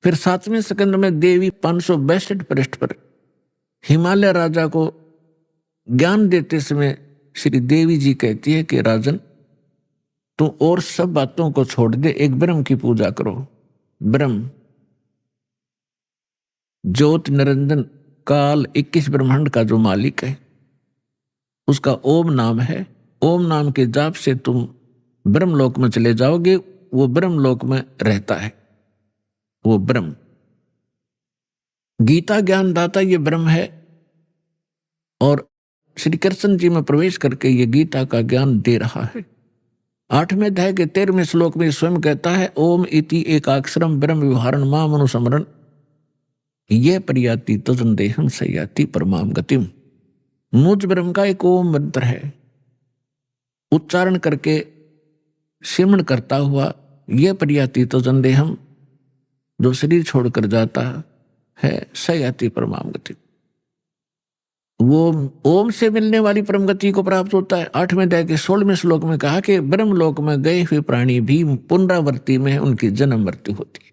फिर 7वें स्कंद में देवी 562 पृष्ठ पर हिमालय राजा को ज्ञान देते समय श्री देवी जी कहती है कि राजन, तू और सब बातों को छोड़ दे, एक ब्रह्म की पूजा करो। ब्रह्म ज्योत निरंजन काल 21 ब्रह्मांड का जो मालिक है, उसका ओम नाम है। ओम नाम के जाप से तुम ब्रह्मलोक में चले जाओगे। वो ब्रह्मलोक में रहता है, वो ब्रह्म। गीता ज्ञान दाता ये ब्रह्म है, और श्री कृष्ण जी में प्रवेश करके ये गीता का ज्ञान दे रहा है। 8वें अध्याय के 13वें श्लोक में स्वयं कहता है ओम इति एकाक्षरम ब्रह्म व्यवहारण माम अनुस्मरण ये परियाति तजन देहम सयाति परमाम गतिम। मुझ ब्रह्म का एक ओम मंत्र है, उच्चारण करके सिमरण करता हुआ ये परियाति तजन देहम, जो शरीर छोड़कर जाता है, सयाति परमाम गति, वो ओम से मिलने वाली परम गति को प्राप्त होता है। 8वें अध्याय के 16वें श्लोक में कहा कि ब्रह्मलोक में गए हुए प्राणी भी पुनरावृत्ति में उनकी जन्म मृत्यु होती है।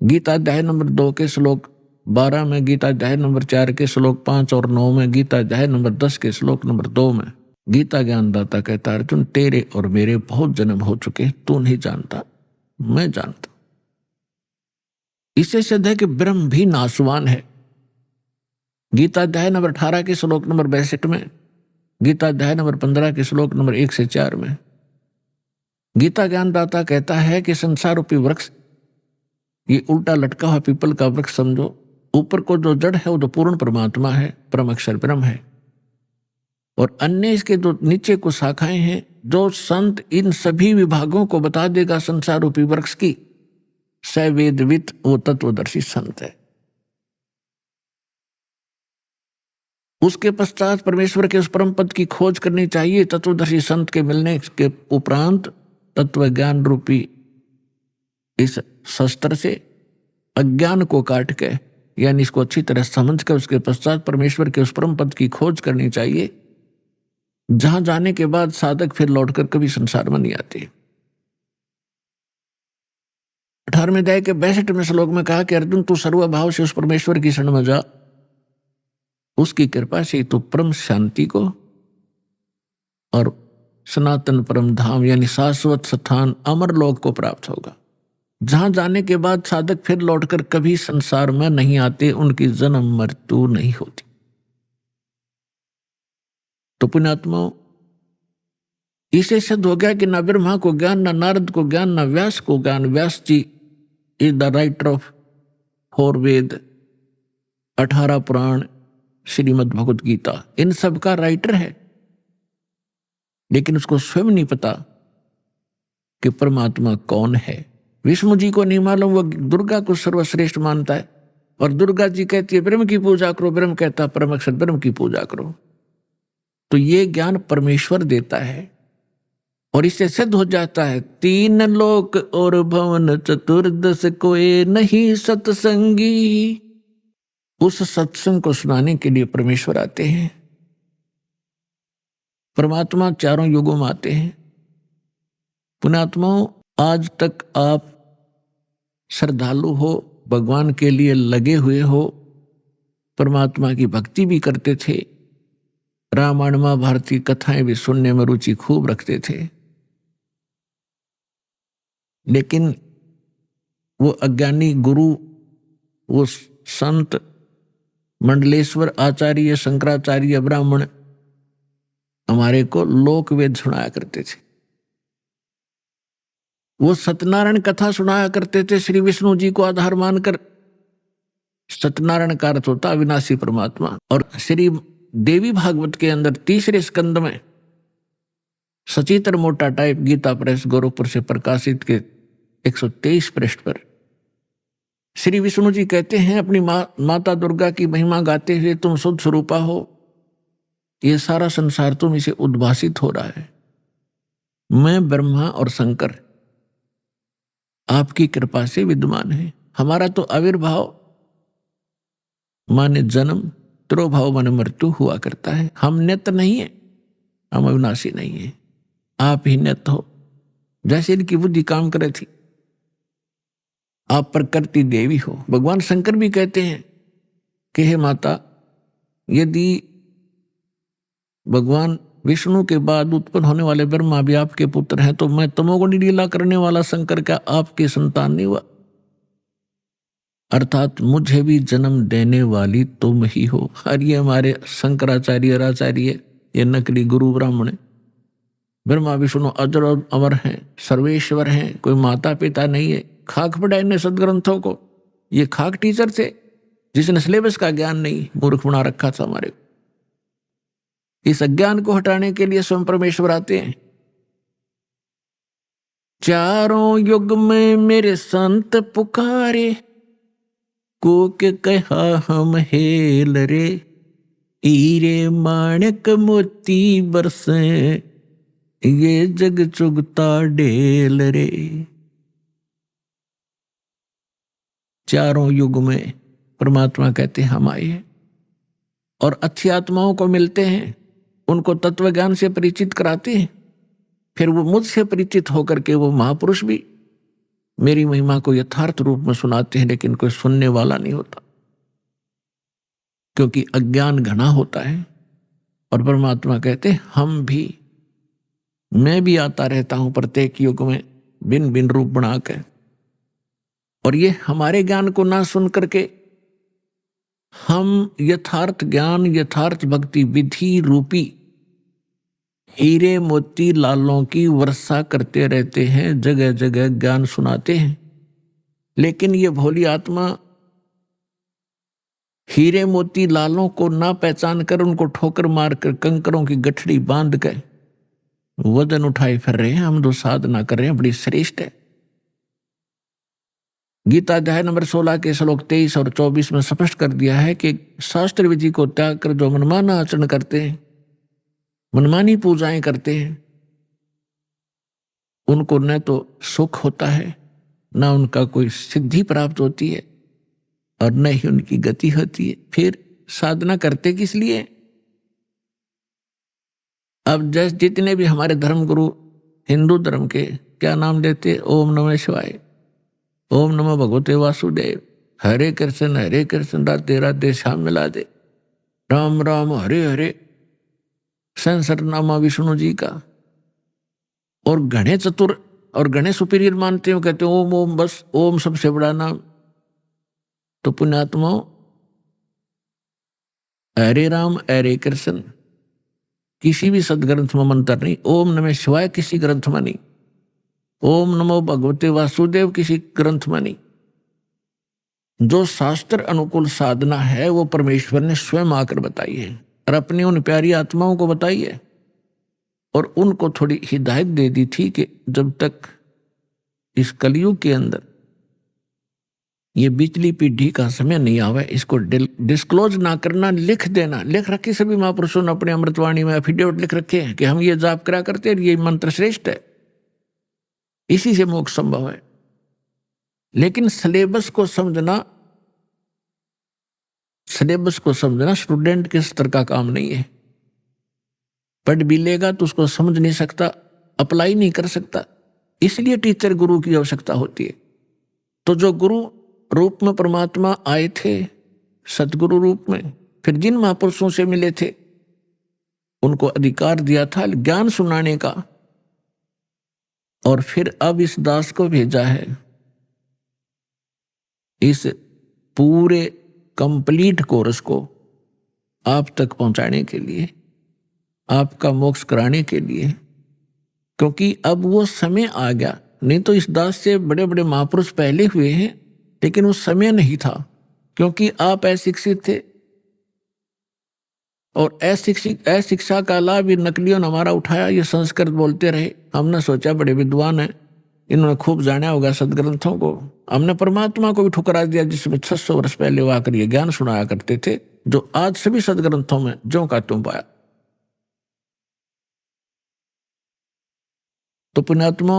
गीता अध्याय नंबर 2 के श्लोक 12 में, गीता अध्याय नंबर 4 के श्लोक 5 और 9 में, गीता अध्याय नंबर 10 के श्लोक नंबर 2 में गीता ज्ञानदाता कहता है अर्जुन, तेरे और मेरे बहुत जन्म हो चुके, तू नहीं जानता, मैं जानता। इससे सिद्ध है कि ब्रह्म भी नाशवान है। गीता अध्याय नंबर 18 के श्लोक नंबर 62 में, गीता अध्याय नंबर 15 के श्लोक नंबर 1 से 4 में गीता ज्ञानदाता कहता है कि संसार रूपी वृक्ष ये उल्टा लटका हुआ पीपल का वृक्ष समझो। ऊपर को जो जड़ है वो तो पूर्ण परमात्मा है, परम अक्षर ब्रह्म है, और अन्य इसके जो नीचे को शाखाएं हैं, जो संत इन सभी विभागों को बता देगा संसार रूपी वृक्ष की, सवेदवित वो तत्वदर्शी संत है। उसके पश्चात परमेश्वर के उस परम पद की खोज करनी चाहिए। तत्वदर्शी संत के मिलने के उपरांत तत्व ज्ञान रूपी इस शस्त्र से अज्ञान को काट के, यानी इसको अच्छी तरह समझ कर उसके पश्चात परमेश्वर के उस परम पद की खोज करनी चाहिए, जहां जाने के बाद साधक फिर लौटकर कभी संसार में नहीं आते। 18वें अध्याय के 62वें श्लोक में कहा कि अर्जुन, तू सर्वभाव से उस परमेश्वर की शरण में जा, उसकी कृपा से तो परम शांति को और सनातन परम धाम यानी शाश्वत स्थान अमर लोक को प्राप्त होगा, जहां जाने के बाद साधक फिर लौटकर कभी संसार में नहीं आते, उनकी जन्म मृत्यु नहीं होती। तो पुण्यात्माओं, इसे सिद्ध हो गया कि न ब्रह्मा को ज्ञान, न नारद को ज्ञान, न व्यास को ज्ञान। व्यास जी इज द राइटर ऑफ 4 वेद, 18 पुराण, श्रीमद् भगवत गीता, इन सब का राइटर है, लेकिन उसको स्वयं नहीं पता कि परमात्मा कौन है। विष्णु जी को नहीं मालूम, वो दुर्गा को सर्वश्रेष्ठ मानता है। और दुर्गा जी कहती है ब्रह्म की पूजा करो, ब्रह्म कहता है परम अक्षर ब्रह्म की पूजा करो। तो ये ज्ञान परमेश्वर देता है और इससे सिद्ध हो जाता है 3 लोक और भवन चतुर्दश कोई नहीं सत्संगी। उस सत्संग को सुनाने के लिए परमेश्वर आते हैं। परमात्मा 4 युगों में आते हैं। पुण्यात्माओं, आज तक आप श्रद्धालु हो, भगवान के लिए लगे हुए हो, परमात्मा की भक्ति भी करते थे, रामायण महाभारत की कथाएं भी सुनने में रुचि खूब रखते थे। लेकिन वो अज्ञानी गुरु, वो संत मंडलेश्वर आचार्य, शंकराचार्य, ब्राह्मण हमारे को लोक वेद सुनाया करते थे। वो सत्यनारायण कथा सुनाया करते थे श्री विष्णु जी को आधार मानकर। सत्यनारायण का अर्थ होता अविनाशी परमात्मा। और श्री देवी भागवत के अंदर 3रे स्कंद में सचित्र मोटा टाइप गीता प्रेस गोरखपुर से प्रकाशित के 123 पृष्ठ पर श्री विष्णु जी कहते हैं अपनी माता दुर्गा की महिमा गाते हुए, तुम शुद्ध स्वरूपा हो, ये सारा संसार तुम इसे उद्भासित हो रहा है। मैं ब्रह्मा और शंकर आपकी कृपा से विद्यमान है। हमारा तो आविर्भाव माने जन्म, तिरोभाव माने मृत्यु हुआ करता है। हम नित्य नहीं है, हम अविनाशी नहीं है, आप ही नित्य हो। जैसे इनकी बुद्धि काम करे थी, आप प्रकृति देवी हो। भगवान शंकर भी कहते हैं कि हे माता, यदि भगवान विष्णु के बाद उत्पन्न होने वाले ब्रह्मा भी आपके पुत्र हैं, तो मैं तमोगुणी लीला करने वाला शंकर क्या आपके संतान नहीं हुआ? अर्थात मुझे भी जन्म देने वाली तुम ही हो। और ये हमारे शंकराचार्य आचार्य, ये नकली गुरु ब्राह्मण, ब्रह्मा विष्णु अजर और अमर हैं, सर्वेश्वर हैं, कोई माता पिता नहीं है। खाक पढ़ा इन्हें सदग्रंथों को। ये खाक टीचर थे जिसने सिलेबस का ज्ञान नहीं, मूर्ख बना रखा था हमारे। इस अज्ञान को हटाने के लिए स्वयं परमेश्वर आते हैं। 4 युग में मेरे संत पुकारे, को के कहा हम हेल रे, हीरे माणक मोती बरसे, ये जग चुगता ढेल रे। 4 युग में परमात्मा कहते हैं हम आए हैं और अच्छी आत्माओं को मिलते हैं, उनको तत्व ज्ञान से परिचित कराते हैं। फिर वो मुझसे परिचित होकर के वो महापुरुष भी मेरी महिमा को यथार्थ रूप में सुनाते हैं, लेकिन कोई सुनने वाला नहीं होता, क्योंकि अज्ञान घना होता है। और परमात्मा कहते हैं हम भी, मैं भी आता रहता हूं प्रत्येक युग में भिन्न भिन्न रूप बनाकर। और ये हमारे ज्ञान को ना सुन करके हम यथार्थ ज्ञान, यथार्थ भक्ति विधि रूपी हीरे मोती लालों की वर्षा करते रहते हैं, जगह जगह ज्ञान सुनाते हैं। लेकिन ये भोली आत्मा हीरे मोती लालों को ना पहचान कर उनको ठोकर मारकर कंकरों की गठड़ी बांध कर वजन उठाए फिर रहे हैं। हम जो साधना कर रहे हैं बड़ी श्रेष्ठ है। गीता अध्याय नंबर 16 के श्लोक 23 और 24 में स्पष्ट कर दिया है कि शास्त्र विधि को त्याग कर जो मनमाना आचरण करते हैं, मनमानी पूजाएं करते हैं, उनको न तो सुख होता है, न उनका कोई सिद्धि प्राप्त होती है और न ही उनकी गति होती है। फिर साधना करते किस लिए? अब जैसे जितने भी हमारे धर्म गुरु हिंदू धर्म के क्या नाम देते, ओम नमः शिवाय, ओम नमः भगवते वासुदेव, हरे कृष्ण राधे राधे श्याम मिला दे, राम राम हरे हरे, सहस्रनामा विष्णु जी का। और गणे चतुर और गणे सुपीरियर मानते हो, कहते ओम ओम, बस ओम सबसे बड़ा नाम। तो पुण्यात्माओं, हरे राम हरे कृष्ण किसी भी सदग्रंथ में मंत्र नहीं, ओम नमः शिवाय किसी ग्रंथ में नहीं, ओम नमो भगवते वासुदेव किसी ग्रंथ में नहीं। जो शास्त्र अनुकूल साधना है वो परमेश्वर ने स्वयं आकर बताई है और अपनी उन प्यारी आत्माओं को बताई है। और उनको थोड़ी हिदायत दे दी थी कि जब तक इस कलयुग के अंदर ये बिजली पीढ़ी का समय नहीं आवा, इसको डिस्क्लोज ना करना, लिख देना। लिख रखी सभी महापुरुषों ने अपने अमृतवाणी में एफिडेविट लिख रखे हैं कि हम ये जाप करा करते हैं, ये मंत्र श्रेष्ठ है, इसी से मोक्ष संभव है। लेकिन सिलेबस को समझना स्टूडेंट के स्तर का काम नहीं है। पढ़ भी लेगा तो उसको समझ नहीं सकता, अप्लाई नहीं कर सकता। इसलिए टीचर गुरु की आवश्यकता होती है। तो जो गुरु रूप में परमात्मा आए थे, सतगुरु रूप में, फिर जिन महापुरुषों से मिले थे उनको अधिकार दिया था ज्ञान सुनाने का, और फिर अब इस दास को भेजा है इस पूरे कंप्लीट कोर्स को आप तक पहुंचाने के लिए, आपका मोक्ष कराने के लिए। क्योंकि अब वो समय आ गया, नहीं तो इस दास से बड़े बड़े महापुरुष पहले हुए हैं, लेकिन वो समय नहीं था, क्योंकि आप अशिक्षित थे। और अशिक्षा का लाभ नकलियों ने हमारा उठाया, ये संस्कृत बोलते रहे। हमने सोचा बड़े विद्वान हैं, इन्होंने खूब जाना होगा सदग्रंथों को। हमने परमात्मा को भी ठुकरा दिया, जिसमें 600 वर्ष पहले वो आकर ये ज्ञान सुनाया करते थे, जो आज सभी सदग्रंथों में ज्यों का त्यों पाया। तो पुण्यात्मा,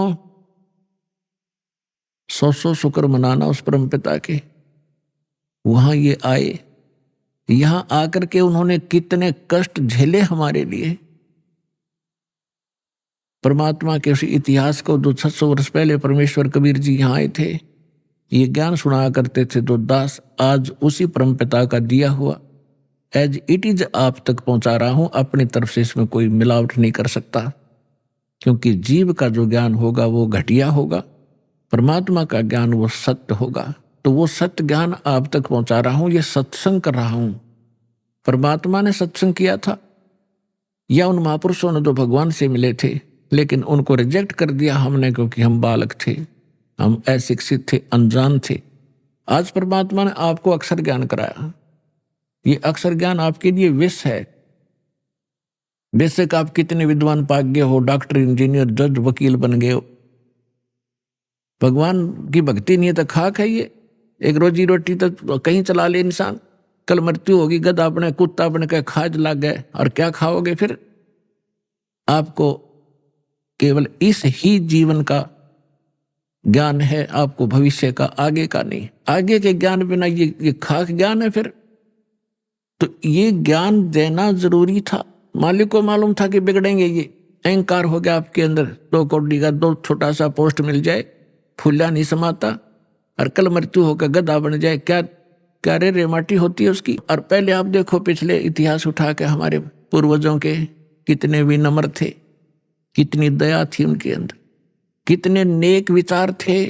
100 शुक्र मनाना उस परम पिता के। वहां ये आए, यहां आकर के उन्होंने कितने कष्ट झेले हमारे लिए। परमात्मा के उस इतिहास को, जो 600 वर्ष पहले परमेश्वर कबीर जी यहाँ आए थे, ये ज्ञान सुनाया करते थे, तो दास आज उसी परम पिता का दिया हुआ एज इट इज आप तक पहुंचा रहा हूं। अपनी तरफ से इसमें कोई मिलावट नहीं कर सकता, क्योंकि जीव का जो ज्ञान होगा वो घटिया होगा, परमात्मा का ज्ञान वो सत्य होगा। तो वो सत्य ज्ञान आप तक पहुंचा रहा हूं, ये सत्संग कर रहा हूं। परमात्मा ने सत्संग किया था, या उन महापुरुषों ने जो भगवान से मिले थे, लेकिन उनको रिजेक्ट कर दिया हमने, क्योंकि हम बालक थे, हम अशिक्षित थे, अनजान थे। आज परमात्मा ने आपको अक्षर ज्ञान कराया। ये अक्षर ज्ञान आपके लिए विष है। बेशक आप कितने विद्वान पाक गए हो, डॉक्टर, इंजीनियर, जज, वकील बन गए हो, भगवान की भक्ति नहीं है तो खाक है ये। एक रोजी रोटी तो कहीं चला ले इंसान, कल मृत्यु होगी, गधा अपने कुत्ता बन के खाज लग गए, और क्या खाओगे फिर? आपको केवल इस ही जीवन का ज्ञान है, आपको भविष्य का, आगे का नहीं। आगे के ज्ञान बिना ये खाक ज्ञान है फिर। तो ये ज्ञान देना जरूरी था। मालिक को मालूम था कि बिगड़ेंगे, ये अहंकार हो गया आपके अंदर। 2 कौड़ी का 2 छोटा सा पोस्ट मिल जाए, फूला नहीं समाता, और कल मृत्यु होकर गधा बन जाए, क्या रे माटी होती है उसकी। और पहले आप देखो पिछले इतिहास उठा के, हमारे पूर्वजों के कितने विनम्र थे, कितनी दया थी उनके अंदर, कितने नेक विचार थे।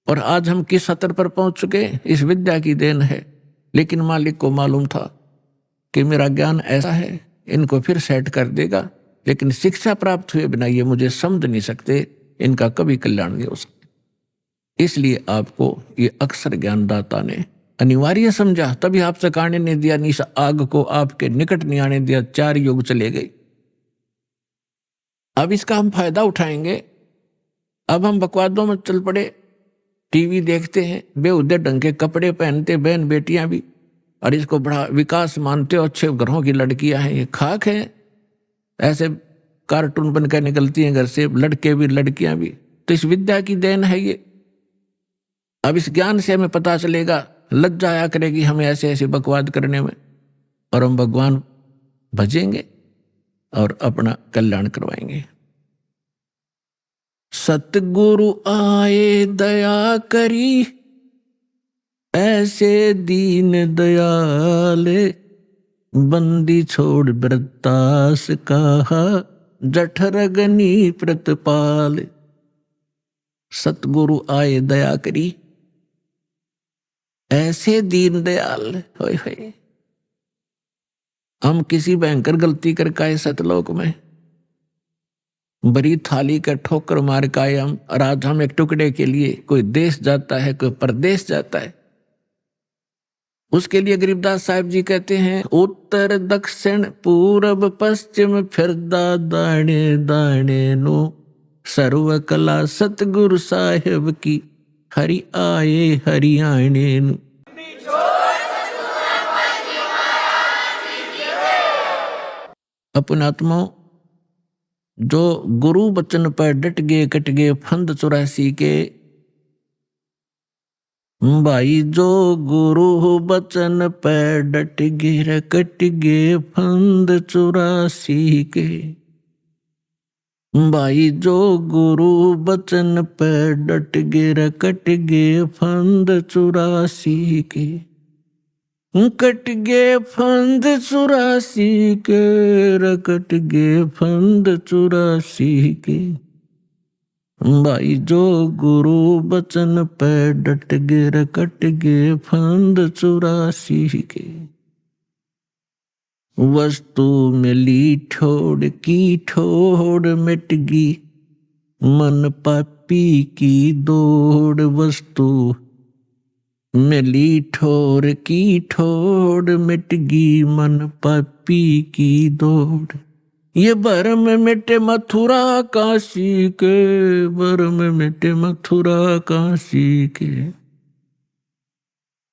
और आज हम किस स्तर पर पहुंच चुके, इस विद्या की देन है। लेकिन मालिक को मालूम था कि मेरा ज्ञान ऐसा है, इनको फिर सेट कर देगा, लेकिन शिक्षा प्राप्त हुए बिना ये मुझे समझ नहीं सकते, इनका कभी कल्याण नहीं हो सकता। इसलिए आपको ये अक्षर ज्ञानदाता ने अनिवार्य समझा, तभी आपसे काटने नहीं दिया, निस आग को आपके निकट नहीं आने दिया। 4 युग चले गए। अब इसका हम फायदा उठाएंगे। अब हम बकवादों में चल पड़े, टीवी देखते हैं, बेहुदे ढंग के कपड़े पहनते बहन बेटियां भी, और इसको बड़ा विकास मानते हो, अच्छे घरों की लड़कियां हैं, ये खाक है। ऐसे कार्टून बनकर निकलती हैं घर से, लड़के भी लड़कियां भी। तो इस विद्या की देन है ये। अब इस ज्ञान से हमें पता चलेगा, लज्जा आया करेगी हमें ऐसे ऐसे बकवाद करने में, और हम भगवान भजेंगे और अपना कल्याण करवाएंगे। सतगुरु आए दया करी, ऐसे दीन दयाल, बंदी छोड़ व्रतास कहा, जठरगनी प्रतपाल। सतगुरु आए दया करी, ऐसे दीन दयाल। होय होय, हम किसी भयंकर गलती करके आए सतलोक में, बड़ी थाली का ठोकर मार के आए हम। और आज हम एक टुकड़े के लिए कोई देश जाता है, कोई परदेश जाता है, उसके लिए गरीबदास साहिब जी कहते हैं, उत्तर दक्षिण पूरब पश्चिम फिरदा दाणे दाणे नो, सर्व कला सतगुरु साहेब की, हरि आए हरियाणे नू। अपने आत्माओं, जो गुरु बचन पर डट गए कट गए फंद 84 के, भाई जो गुरु बचन पर डट गए कट गए फंद 84 के, भाई जो गुरु बचन पर डट गए कट गए फंद 84 के, कट गए फंद 84 के, कट गए फंद 84 के, भाई जो गुरु बचन पे डट गए कट गए फंद 84 के। वस्तु मिली ठोड़ की ठोड़ मिट गई, मन पापी की दौड़। वस्तु मिली ठोर की ठोड़ मिट गई, मन पापी की दौड़। ये भरम मिटे मथुरा काशी के, भरम मिटे मथुरा काशी के,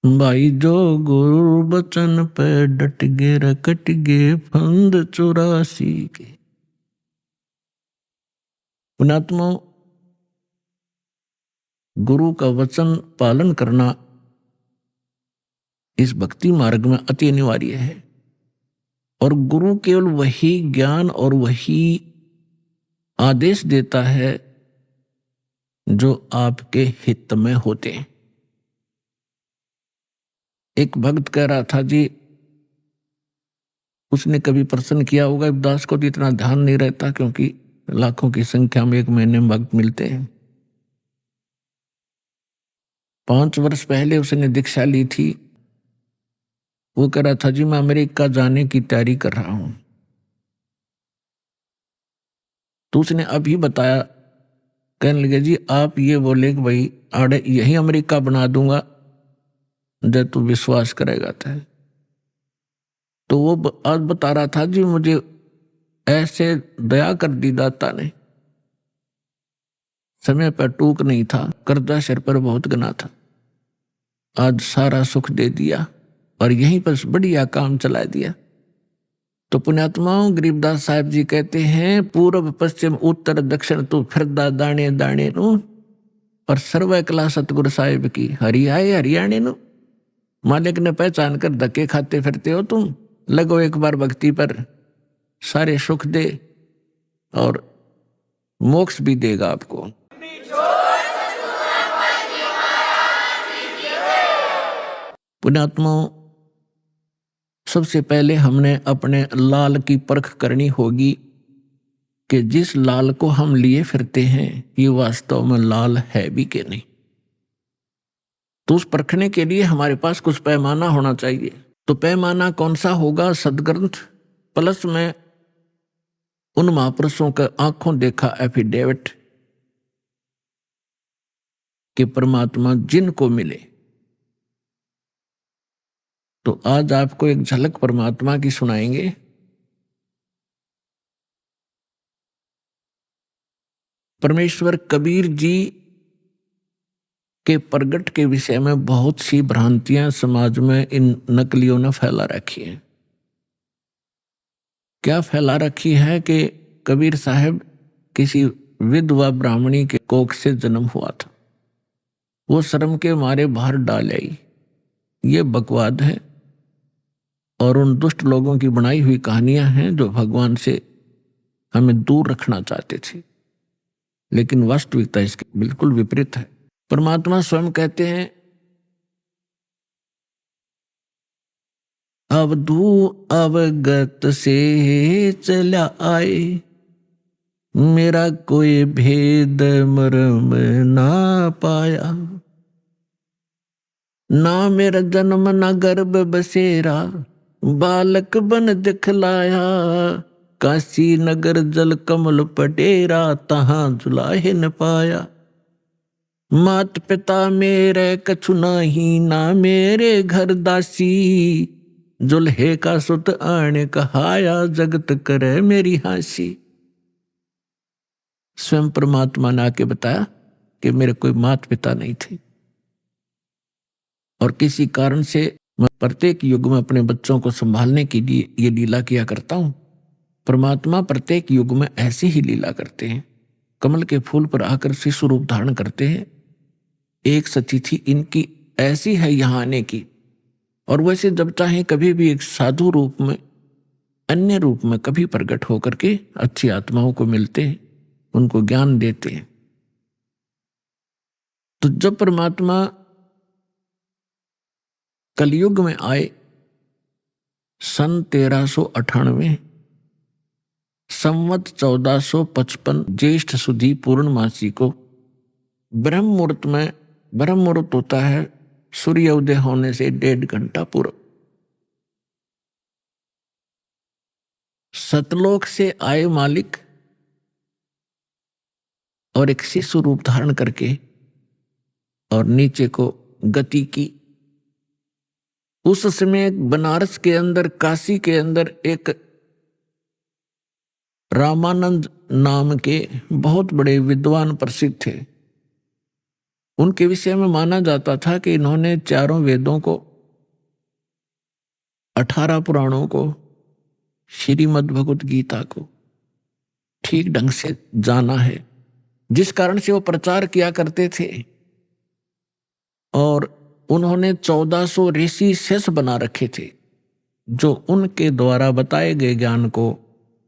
भाई जो गुरु बचन पे डट गए कट गए फंद 84 के। पुणात्मा, गुरु का वचन पालन करना इस भक्ति मार्ग में अति अनिवार्य है। और गुरु केवल वही ज्ञान और वही आदेश देता है जो आपके हित में होते हैं। एक भक्त कह रहा था जी, उसने कभी प्रश्न किया होगा, दास को तो इतना ध्यान नहीं रहता क्योंकि लाखों की संख्या में एक महीने में भक्त मिलते हैं। 5 वर्ष पहले उसने दीक्षा ली थी। वो कह रहा था जी मैं अमेरिका जाने की तैयारी कर रहा हूं। तो उसने अभी बताया, कहने लगे जी आप ये बोले कि भाई आड़े यही अमेरिका बना दूंगा जब तू विश्वास करेगा। तो वो आज बता रहा था जी मुझे ऐसे दया कर दी दाता ने, समय पर टूक नहीं था, कर्जा सिर पर बहुत गना था, आज सारा सुख दे दिया और यहीं पर बढ़िया काम चला दिया। तो पुण्यात्माओं, गरीबदास साहब जी कहते हैं, पूर्व पश्चिम उत्तर दक्षिण तू फिरदा दाने दाने नु, और सर्व कला सतगुरु साहिब की, हरि आए हरियाणे नु। मालिक ने पहचान कर धक्के खाते फिरते हो तुम, लगो एक बार भक्ति पर, सारे सुख दे और मोक्ष भी देगा आपको। पुण्यात्माओं, सबसे पहले हमने अपने लाल की परख करनी होगी कि जिस लाल को हम लिए फिरते हैं ये वास्तव में लाल है भी कि नहीं। तो उस परखने के लिए हमारे पास कुछ पैमाना होना चाहिए। तो पैमाना कौन सा होगा? सदग्रंथ प्लस में उन महापुरुषों का आंखों देखा एफिडेविट कि परमात्मा जिनको मिले। तो आज आपको एक झलक परमात्मा की सुनाएंगे। परमेश्वर कबीर जी के प्रगट के विषय में बहुत सी भ्रांतियां समाज में इन नकलियों ने फैला रखी है। क्या फैला रखी है कि कबीर साहब किसी विधवा ब्राह्मणी के कोख से जन्म हुआ था, वो शर्म के मारे बाहर डाल आई। ये बकवाद है और उन दुष्ट लोगों की बनाई हुई कहानियां हैं जो भगवान से हमें दूर रखना चाहते थे, लेकिन वास्तविकता इसके बिल्कुल विपरीत है। परमात्मा स्वयं कहते हैं, अवधू अवगत से चला आए, मेरा कोई भेद मर्म ना पाया। ना मेरा जन्म ना गर्भ बसेरा, बालक बन दिखलाया। काशी नगर जल कमल पटेरा, तहां जुलाहे न पाया। मात पिता मेरे कछु नाही, ना मेरे घर दासी। जुल्हे का सुत आने कहाया, जगत करे मेरी हासी। स्वयं परमात्मा ने आके बताया कि मेरे कोई माता पिता नहीं थे, और किसी कारण से मैं प्रत्येक युग में अपने बच्चों को संभालने के लिए ये लीला किया करता हूं। परमात्मा प्रत्येक युग में ऐसी ही लीला करते हैं, कमल के फूल पर आकर शिशु रूप धारण करते हैं। एक सतिथि इनकी ऐसी है यहाँ आने की, और वैसे जब चाहे कभी भी एक साधु रूप में, अन्य रूप में कभी प्रकट होकर के अच्छी आत्माओं को मिलते हैं, उनको ज्ञान देते हैं। तो जब परमात्मा कलयुग में आए सन 1398 संवत 1455 ज्येष्ठ सुदी पूर्णमासी को ब्रह्म मुहूर्त में, ब्रह्म मुहूर्त होता है सूर्य उदय होने से 1.5 घंटा पूर्व, सतलोक से आए मालिक और एक शिशु रूप धारण करके और नीचे को गति की। उस समय बनारस के अंदर, काशी के अंदर एक रामानंद नाम के बहुत बड़े विद्वान प्रसिद्ध थे। उनके विषय में माना जाता था कि इन्होंने 4 वेदों को, 18 पुराणों को, श्रीमद् भगवत गीता को ठीक ढंग से जाना है, जिस कारण से वो प्रचार किया करते थे। और उन्होंने 1400 ऋषि शेष बना रखे थे, जो उनके द्वारा बताए गए ज्ञान को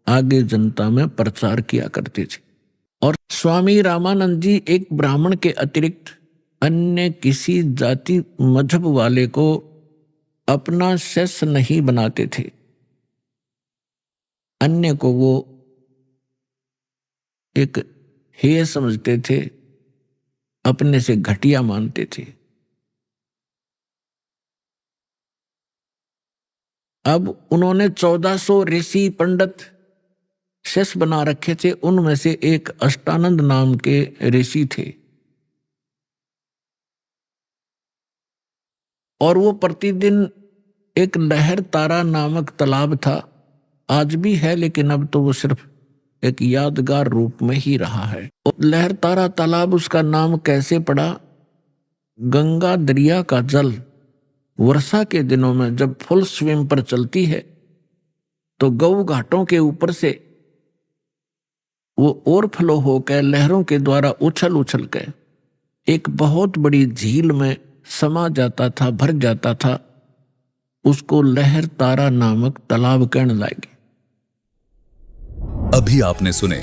आगे जनता में प्रचार किया करते थे। और स्वामी रामानंद जी एक ब्राह्मण के अतिरिक्त अन्य किसी जाति मजहब वाले को अपना शिष्य नहीं बनाते थे। अन्य को वो एक हेय समझते थे, अपने से घटिया मानते थे। अब उन्होंने 1400 ऋषि पंडित शिष्य बना रखे थे। उनमें से एक अष्टानंद नाम के ऋषि थे, और वो प्रतिदिन एक लहर तारा नामक तालाब था, आज भी है, लेकिन अब तो वो सिर्फ एक यादगार रूप में ही रहा है। और लहर तारा तालाब उसका नाम कैसे पड़ा? गंगा दरिया का जल वर्षा के दिनों में जब फुल स्विम पर चलती है तो गऊ घाटों के ऊपर से वो ओवरफ्लो होकर लहरों के द्वारा उछल उछल कर एक बहुत बड़ी झील में समा जाता था, भर जाता था। उसको लहर तारा नामक तालाब कहने लगे। अभी आपने सुने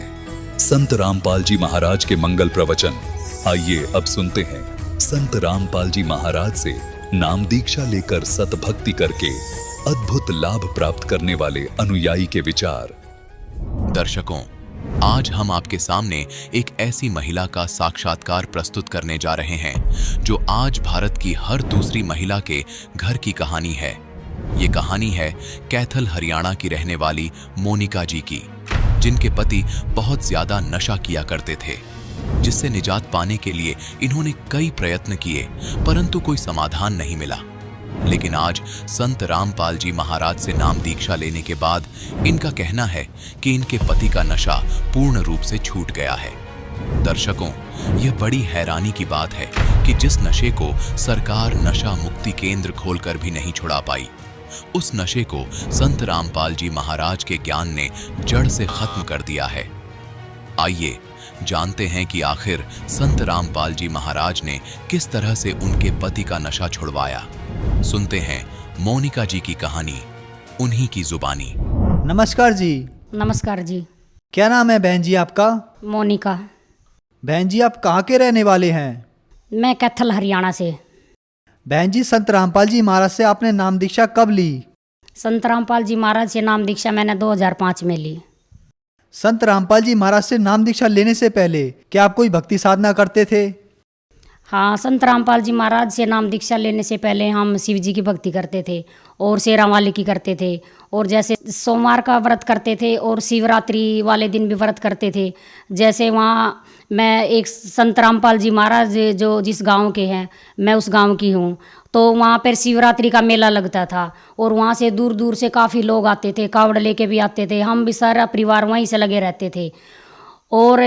संत रामपाल जी महाराज के मंगल प्रवचन। आइए अब सुनते हैं संत रामपाल जी महाराज से नाम दीक्षा लेकर सतभक्ति करके अद्भुत लाभ प्राप्त करने वाले अनुयायी के विचार। दर्शकों, आज हम आपके सामने एक ऐसी महिला का साक्षात्कार प्रस्तुत करने जा रहे हैं जो आज भारत की हर दूसरी महिला के घर की कहानी है। ये कहानी है कैथल हरियाणा की रहने वाली मोनिका जी की, जिनके पति बहुत ज्यादा नशा किया करते थे, जिससे निजात पाने के लिए इन्होंने कई प्रयत्न किए, परंतु कोई समाधान नहीं मिला। लेकिन आज संत रामपाल जी महाराज से नाम दीक्षा लेने के बाद इनका कहना है कि इनके पति का नशा पूर्ण रूप से छूट गया है। दर्शकों, यह बड़ी हैरानी की बात है कि जिस नशे को सरकार नशा मुक्ति केंद्र खोलकर भी नहीं छुड़ा पाई, उस नशे को संत रामपाल जी महाराज के ज्ञान ने जड़ से खत्म कर दिया है। आइए जानते हैं कि आखिर संत रामपाल जी महाराज ने किस तरह से उनके पति का नशा छुड़वाया। सुनते हैं मोनिका जी की कहानी, उन्हीं की जुबानी। नमस्कार जी। नमस्कार जी। क्या नाम है बहन जी आपका? मोनिका। बहन जी आप कहाँ के रहने वाले हैं? मैं कैथल हरियाणा से। बहन जी संत रामपाल जी महाराज से आपने नाम दीक्षा कब ली? संत रामपाल जी महाराज से नाम दीक्षा मैंने 2005 में ली। संत रामपाल जी महाराज से नाम दीक्षा लेने से पहले क्या आप कोई भक्ति साधना करते थे? हाँ, संत रामपाल जी महाराज से नाम दीक्षा लेने से पहले हम शिव जी की भक्ति करते थे और शेरा वाले की करते थे, और जैसे सोमवार का व्रत करते थे और शिवरात्रि वाले दिन भी व्रत करते थे। जैसे वहाँ मैं एक संत रामपाल जी महाराज जो जिस गांव के हैं, मैं उस गांव की हूँ, तो वहाँ पर शिवरात्रि का मेला लगता था और वहाँ से दूर दूर से काफ़ी लोग आते थे, कावड़ लेके भी आते थे। हम भी सारा परिवार वहीं से लगे रहते थे। और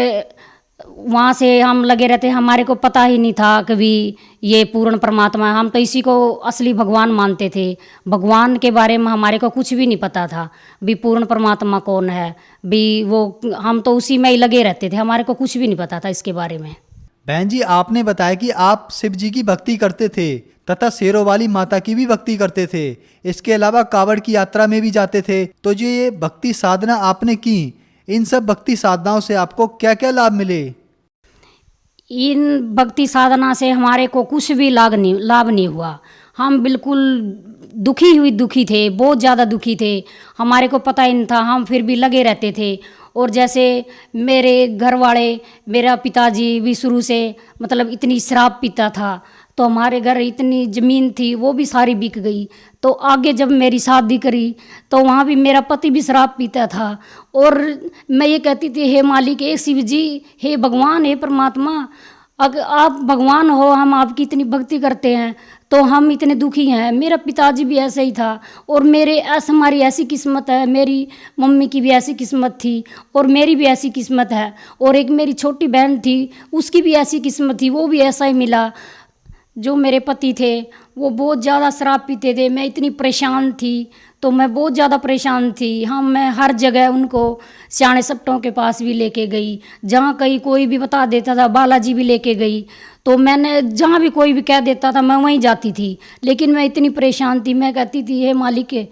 वहाँ से हम लगे रहते, हमारे को पता ही नहीं था कभी ये पूर्ण परमात्मा है। हम तो इसी को असली भगवान मानते थे। भगवान के बारे में हमारे को कुछ भी नहीं पता था भी पूर्ण परमात्मा कौन है भी, वो हम तो उसी में ही लगे रहते थे, हमारे को कुछ भी नहीं पता था इसके बारे में। बहन जी, आपने बताया कि आप शिव जी की भक्ति करते थे तथा शेरों वाली माता की भी भक्ति करते थे, इसके अलावा कांवड़ की यात्रा में भी जाते थे। तो जो ये भक्ति साधना आपने की, इन सब भक्ति साधनाओं से आपको क्या क्या लाभ मिले? इन भक्ति साधना से हमारे को कुछ भी लाभ नहीं हुआ। हम बिल्कुल दुखी थे, बहुत ज़्यादा दुखी थे। हमारे को पता ही नहीं था, हम फिर भी लगे रहते थे। और जैसे मेरे घर वाले, मेरा पिताजी भी शुरू से मतलब इतनी शराब पीता था, तो हमारे घर इतनी ज़मीन थी वो भी सारी बिक गई। तो आगे जब मेरी शादी करी तो वहाँ भी मेरा पति भी शराब पीता था। और मैं ये कहती थी, हे मालिक, हे शिव जी, हे भगवान, हे परमात्मा, अगर आप भगवान हो, हम आपकी इतनी भक्ति करते हैं तो हम इतने दुखी हैं। मेरा पिताजी भी ऐसे ही था और हमारी ऐसी किस्मत है, मेरी मम्मी की भी ऐसी किस्मत थी और मेरी भी ऐसी किस्मत है। और एक मेरी छोटी बहन थी, उसकी भी ऐसी किस्मत थी, वो भी ऐसा ही मिला। जो मेरे पति थे वो बहुत ज़्यादा शराब पीते थे। मैं इतनी परेशान थी, तो मैं बहुत ज़्यादा परेशान थी। मैं हर जगह उनको सियाने सट्टों के पास भी लेके गई, जहाँ कहीं कोई भी बता देता था, बालाजी भी लेके गई। तो मैंने जहाँ भी कोई भी कह देता था मैं वहीं जाती थी। लेकिन मैं इतनी परेशान थी, मैं कहती थी, हे मालिक,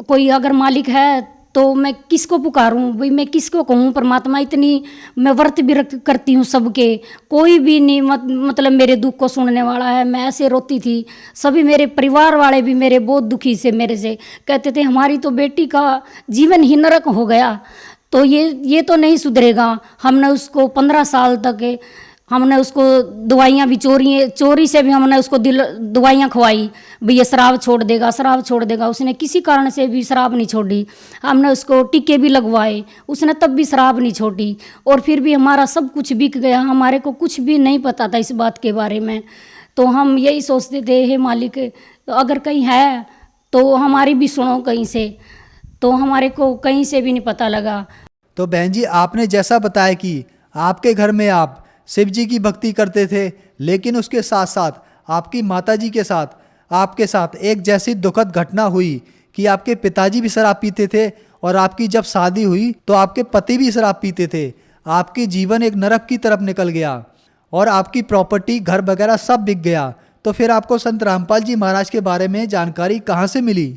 कोई अगर मालिक है तो मैं किसको पुकारूं भाई, मैं किसको कहूँ परमात्मा। इतनी मैं व्रत भी करती हूँ सबके, कोई भी नहीं मतलब मेरे दुख को सुनने वाला है। मैं ऐसे रोती थी। सभी मेरे परिवार वाले भी मेरे बहुत दुखी से मेरे से कहते थे, हमारी तो बेटी का जीवन ही नरक हो गया, तो ये तो नहीं सुधरेगा। हमने उसको 15 साल तक हमने उसको दवाइयाँ भी चोरी से भी हमने उसको दवाइयाँ खवाई भाई ये शराब छोड़ देगा, शराब छोड़ देगा। उसने किसी कारण से भी शराब नहीं छोड़ी। हमने उसको टीके भी लगवाए, उसने तब भी शराब नहीं छोड़ी। और फिर भी हमारा सब कुछ बिक गया। हमारे को कुछ भी नहीं पता था इस बात के बारे में। तो हम यही सोचते थे, हे मालिक, अगर कहीं है तो हमारी भी सुनो कहीं से। तो हमारे को कहीं से भी नहीं पता लगा। तो बहन जी, आपने जैसा बताया कि आपके घर में आप शिव जी की भक्ति करते थे, लेकिन उसके साथ साथ आपकी माताजी के साथ आपके साथ एक जैसी दुखद घटना हुई कि आपके पिताजी भी शराब पीते थे और आपकी जब शादी हुई तो आपके पति भी शराब पीते थे। आपकी जीवन एक नरक की तरफ निकल गया और आपकी प्रॉपर्टी, घर वगैरह सब बिक गया। तो फिर आपको संत रामपाल जी महाराज के बारे में जानकारी कहाँ से मिली?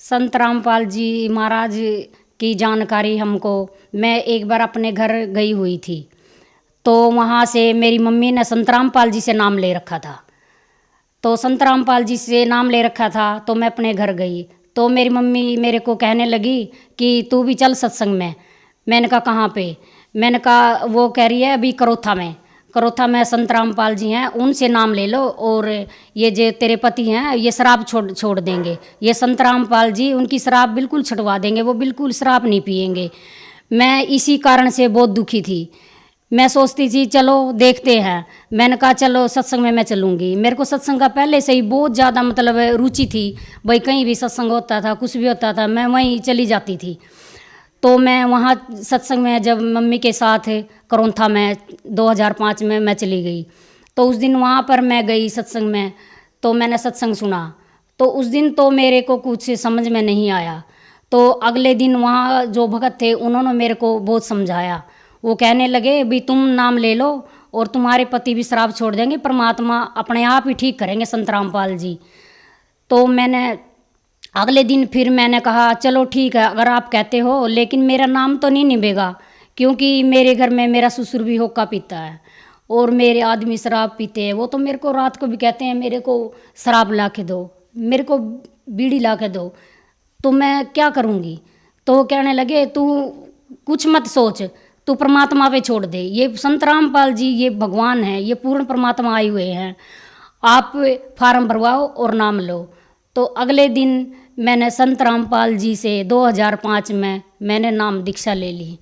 संत रामपाल जी महाराज की जानकारी हमको, मैं एक बार अपने घर गई हुई थी, तो वहाँ से मेरी मम्मी ने संत रामपाल जी से नाम ले रखा था। तो संत रामपाल जी से नाम ले रखा था तो मैं अपने घर गई, तो मेरी मम्मी मेरे को कहने लगी कि तू भी चल सत्संग में। मैंने कहा कहाँ पे? मैंने कहा वो कह रही है अभी करोथा में संत रामपाल जी हैं, उनसे नाम ले लो और ये जो तेरे पति हैं ये शराब छोड़ देंगे। ये संत रामपाल जी उनकी शराब बिल्कुल छुड़वा देंगे, वो बिल्कुल शराब नहीं पिएंगे। मैं इसी कारण से बहुत दुखी थी। मैं सोचती थी चलो देखते हैं। मैंने कहा चलो सत्संग में मैं चलूँगी। मेरे को सत्संग का पहले से ही बहुत ज़्यादा मतलब रुचि थी भाई, कहीं भी सत्संग होता था, कुछ भी होता था, मैं वहीं चली जाती थी। तो मैं वहाँ सत्संग में जब मम्मी के साथ करोंथा में 2005 में मैं चली गई, तो उस दिन वहाँ पर मैं गई सत्संग में, तो मैंने सत्संग सुना। तो उस दिन तो मेरे को कुछ समझ में नहीं आया। तो अगले दिन वहाँ जो भगत थे उन्होंने मेरे को बहुत समझाया। वो कहने लगे भी तुम नाम ले लो और तुम्हारे पति भी शराब छोड़ देंगे, परमात्मा अपने आप ही ठीक करेंगे संत रामपाल जी। तो मैंने अगले दिन फिर मैंने कहा चलो ठीक है अगर आप कहते हो, लेकिन मेरा नाम तो नहीं निभेगा, क्योंकि मेरे घर में मेरा ससुर भी होक्का पीता है और मेरे आदमी शराब पीते हैं। वो तो मेरे को रात को भी कहते हैं मेरे को शराब ला के दो, मेरे को बीड़ी ला के दो, तो मैं क्या करूँगी? तो वो कहने लगे तू कुछ मत सोच, तू परमात्मा पे छोड़ दे। ये संत रामपाल जी ये भगवान है, ये पूर्ण परमात्मा आए हुए हैं, आप फार्म भरवाओ और नाम लो। तो अगले दिन मैंने संत रामपाल जी से 2005 में मैंने नाम दीक्षा ले ली।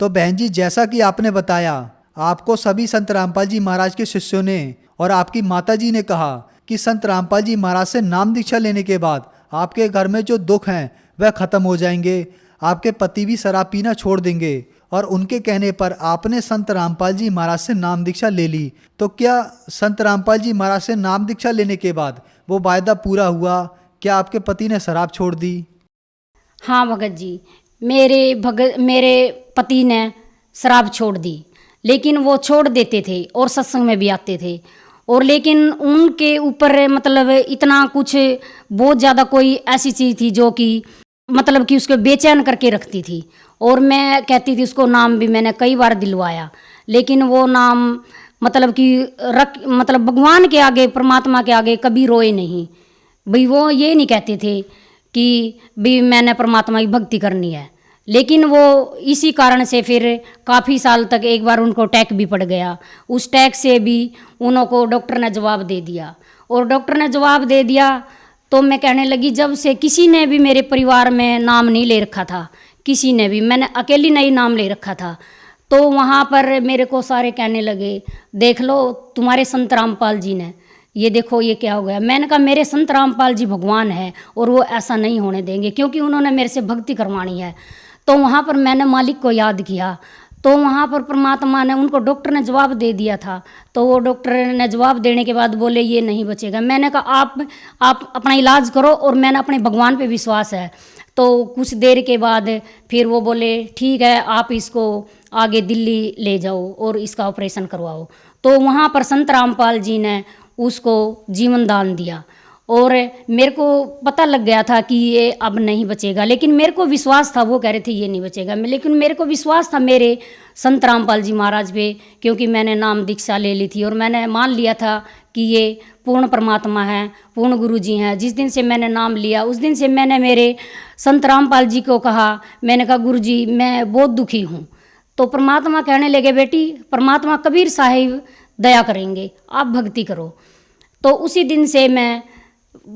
तो बहन जी, जैसा कि आपने बताया, आपको सभी संत रामपाल जी महाराज के शिष्यों ने और आपकी माता जी ने कहा कि संत रामपाल जी महाराज से नाम दीक्षा लेने के बाद आपके घर में जो दुख हैं वह खत्म हो जाएंगे, आपके पति भी शराब पीना छोड़ देंगे और उनके कहने पर आपने संत रामपाल जी महाराज से नाम दीक्षा ले ली, तो क्या संत रामपाल जी महाराज से नाम दीक्षा लेने के बाद वो वायदा पूरा हुआ? क्या आपके पति ने शराब छोड़ दी? हाँ भगत जी, मेरे पति ने शराब छोड़ दी, लेकिन वो छोड़ देते थे और सत्संग में भी आते थे, और लेकिन उनके ऊपर मतलब इतना कुछ बहुत ज़्यादा कोई ऐसी चीज़ थी जो कि मतलब कि उसको बेचैन करके रखती थी। और मैं कहती थी उसको, नाम भी मैंने कई बार दिलवाया, लेकिन वो नाम मतलब कि मतलब भगवान के आगे, परमात्मा के आगे कभी रोए नहीं। भाई वो ये नहीं कहते थे कि भाई मैंने परमात्मा की भक्ति करनी है, लेकिन वो इसी कारण से फिर काफ़ी साल तक एक बार उनको अटैक भी पड़ गया। उस अटैक से भी उनको डॉक्टर ने जवाब दे दिया, और डॉक्टर ने जवाब दे दिया तो मैं कहने लगी, जब से किसी ने भी मेरे परिवार में नाम नहीं ले रखा था, किसी ने भी, मैंने अकेली नहीं नाम ले रखा था। तो वहाँ पर मेरे को सारे कहने लगे, देख लो तुम्हारे संत रामपाल जी ने, ये देखो ये क्या हो गया। मैंने कहा मेरे संत रामपाल जी भगवान है और वो ऐसा नहीं होने देंगे, क्योंकि उन्होंने मेरे से भक्ति करवानी है। तो वहाँ पर मैंने मालिक को याद किया, तो वहाँ पर परमात्मा ने, उनको डॉक्टर ने जवाब दे दिया था। तो वो डॉक्टर ने जवाब देने के बाद बोले ये नहीं बचेगा। मैंने कहा आप अपना इलाज करो और मैंने अपने भगवान पे विश्वास है। तो कुछ देर के बाद फिर वो बोले ठीक है, आप इसको आगे दिल्ली ले जाओ और इसका ऑपरेशन करवाओ। तो वहाँ पर संत रामपाल जी ने उसको जीवन दान दिया, और मेरे को पता लग गया था कि ये अब नहीं बचेगा, लेकिन मेरे को विश्वास था, वो कह रहे थे ये नहीं बचेगा, लेकिन मेरे को विश्वास था मेरे संत रामपाल जी महाराज पे, क्योंकि मैंने नाम दीक्षा ले ली थी और मैंने मान लिया था कि ये पूर्ण परमात्मा है, पूर्ण गुरु जी हैं। जिस दिन से मैंने नाम लिया उस दिन से मैंने मेरे संत रामपाल जी को कहा, मैंने कहा गुरु जी मैं बहुत दुखी हूँ। तो परमात्मा कहने लगे, बेटी परमात्मा कबीर साहिब दया करेंगे, आप भक्ति करो। तो उसी दिन से मैं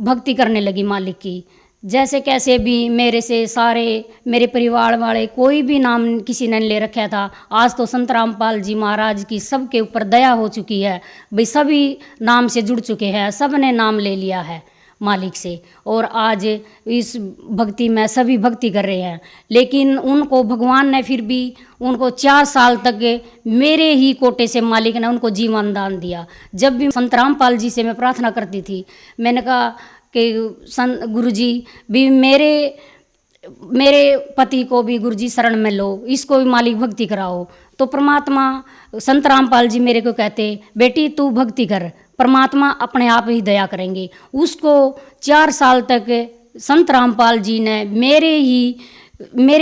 भक्ति करने लगी मालिक की। जैसे कैसे भी मेरे से सारे मेरे परिवार वाले कोई भी नाम किसी ने ले रखा था, आज तो संत रामपाल जी महाराज की सबके ऊपर दया हो चुकी है। भाई सभी नाम से जुड़ चुके हैं, सब ने नाम ले लिया है मालिक से, और आज इस भक्ति में सभी भक्ति कर रहे हैं। लेकिन उनको भगवान ने फिर भी उनको 4 साल तक मेरे ही कोटे से मालिक ने उनको जीवन दान दिया। जब भी संत रामपाल जी से मैं प्रार्थना करती थी, मैंने कहा कि संत गुरु जी भी मेरे पति को भी गुरु जी शरण में लो, इसको भी मालिक भक्ति कराओ। तो परमात्मा संत रामपाल जी मेरे को कहते, बेटी तू भक्ति कर, परमात्मा अपने आप ही दया करेंगे। उसको 4 साल तक संत रामपाल जी ने मेरे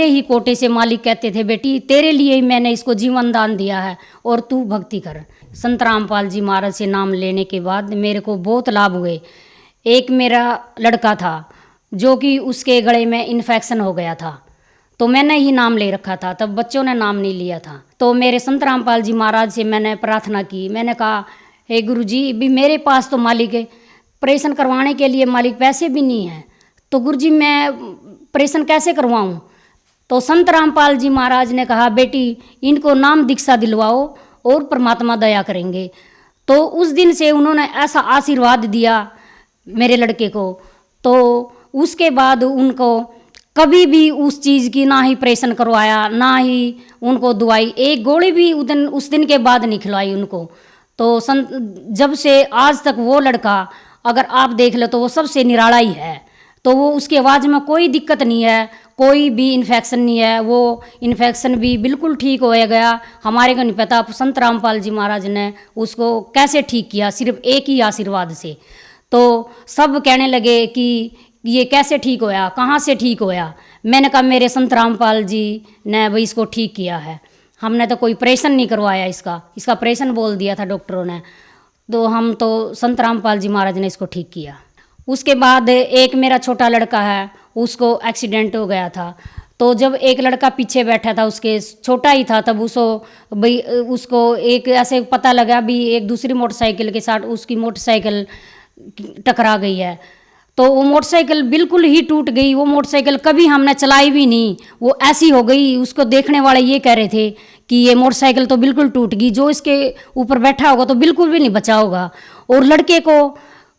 ही कोटे से मालिक कहते थे, बेटी तेरे लिए ही मैंने इसको जीवन दान दिया है और तू भक्ति कर। संत रामपाल जी महाराज से नाम लेने के बाद मेरे को बहुत लाभ हुए। एक मेरा लड़का था जो कि उसके गले में इन्फेक्शन हो गया था, तो मैंने ही नाम ले रखा था, तब बच्चों ने नाम नहीं लिया था। तो मेरे संत रामपाल जी महाराज से मैंने प्रार्थना की, मैंने कहा हे गुरु जी भी मेरे पास तो मालिक ऑपरेशन करवाने के लिए मालिक पैसे भी नहीं है, तो गुरु जी मैं ऑपरेशन कैसे करवाऊं? तो संत रामपाल जी महाराज ने कहा, बेटी इनको नाम दीक्षा दिलवाओ और परमात्मा दया करेंगे। तो उस दिन से उन्होंने ऐसा आशीर्वाद दिया मेरे लड़के को, तो उसके बाद उनको कभी भी उस चीज़ की ना ही ऑपरेशन करवाया, ना ही उनको दवाई, एक गोली भी उस दिन के बाद नहीं खिलवाई उनको। तो जब से आज तक वो लड़का अगर आप देख लो तो वो सबसे निराला ही है। तो वो उसकी आवाज़ में कोई दिक्कत नहीं है, कोई भी इन्फेक्शन नहीं है, वो इन्फेक्शन भी बिल्कुल ठीक हो गया। हमारे को नहीं पता संत रामपाल जी महाराज ने उसको कैसे ठीक किया, सिर्फ एक ही आशीर्वाद से। तो सब कहने लगे कि ये कैसे ठीक होया, कहाँ से ठीक होया? मैंने कहा मेरे संत रामपाल जी ने भाई इसको ठीक किया है, हमने तो कोई ऑपरेशन नहीं करवाया, इसका ऑपरेशन बोल दिया था डॉक्टरों ने, तो हम तो संत रामपाल जी महाराज ने इसको ठीक किया। उसके बाद एक मेरा छोटा लड़का है, उसको एक्सीडेंट हो गया था। तो जब एक लड़का पीछे बैठा था, उसके छोटा ही था, तब उसको एक ऐसे पता लगा भी एक दूसरी मोटरसाइकिल के साथ उसकी मोटरसाइकिल टकरा गई है। तो वो मोटरसाइकिल बिल्कुल ही टूट गई, वो मोटरसाइकिल कभी हमने चलाई भी नहीं, वो ऐसी हो गई। उसको देखने वाले ये कह रहे थे कि ये मोटरसाइकिल तो बिल्कुल टूट गई, जो इसके ऊपर बैठा होगा तो बिल्कुल भी नहीं बचा होगा। और लड़के को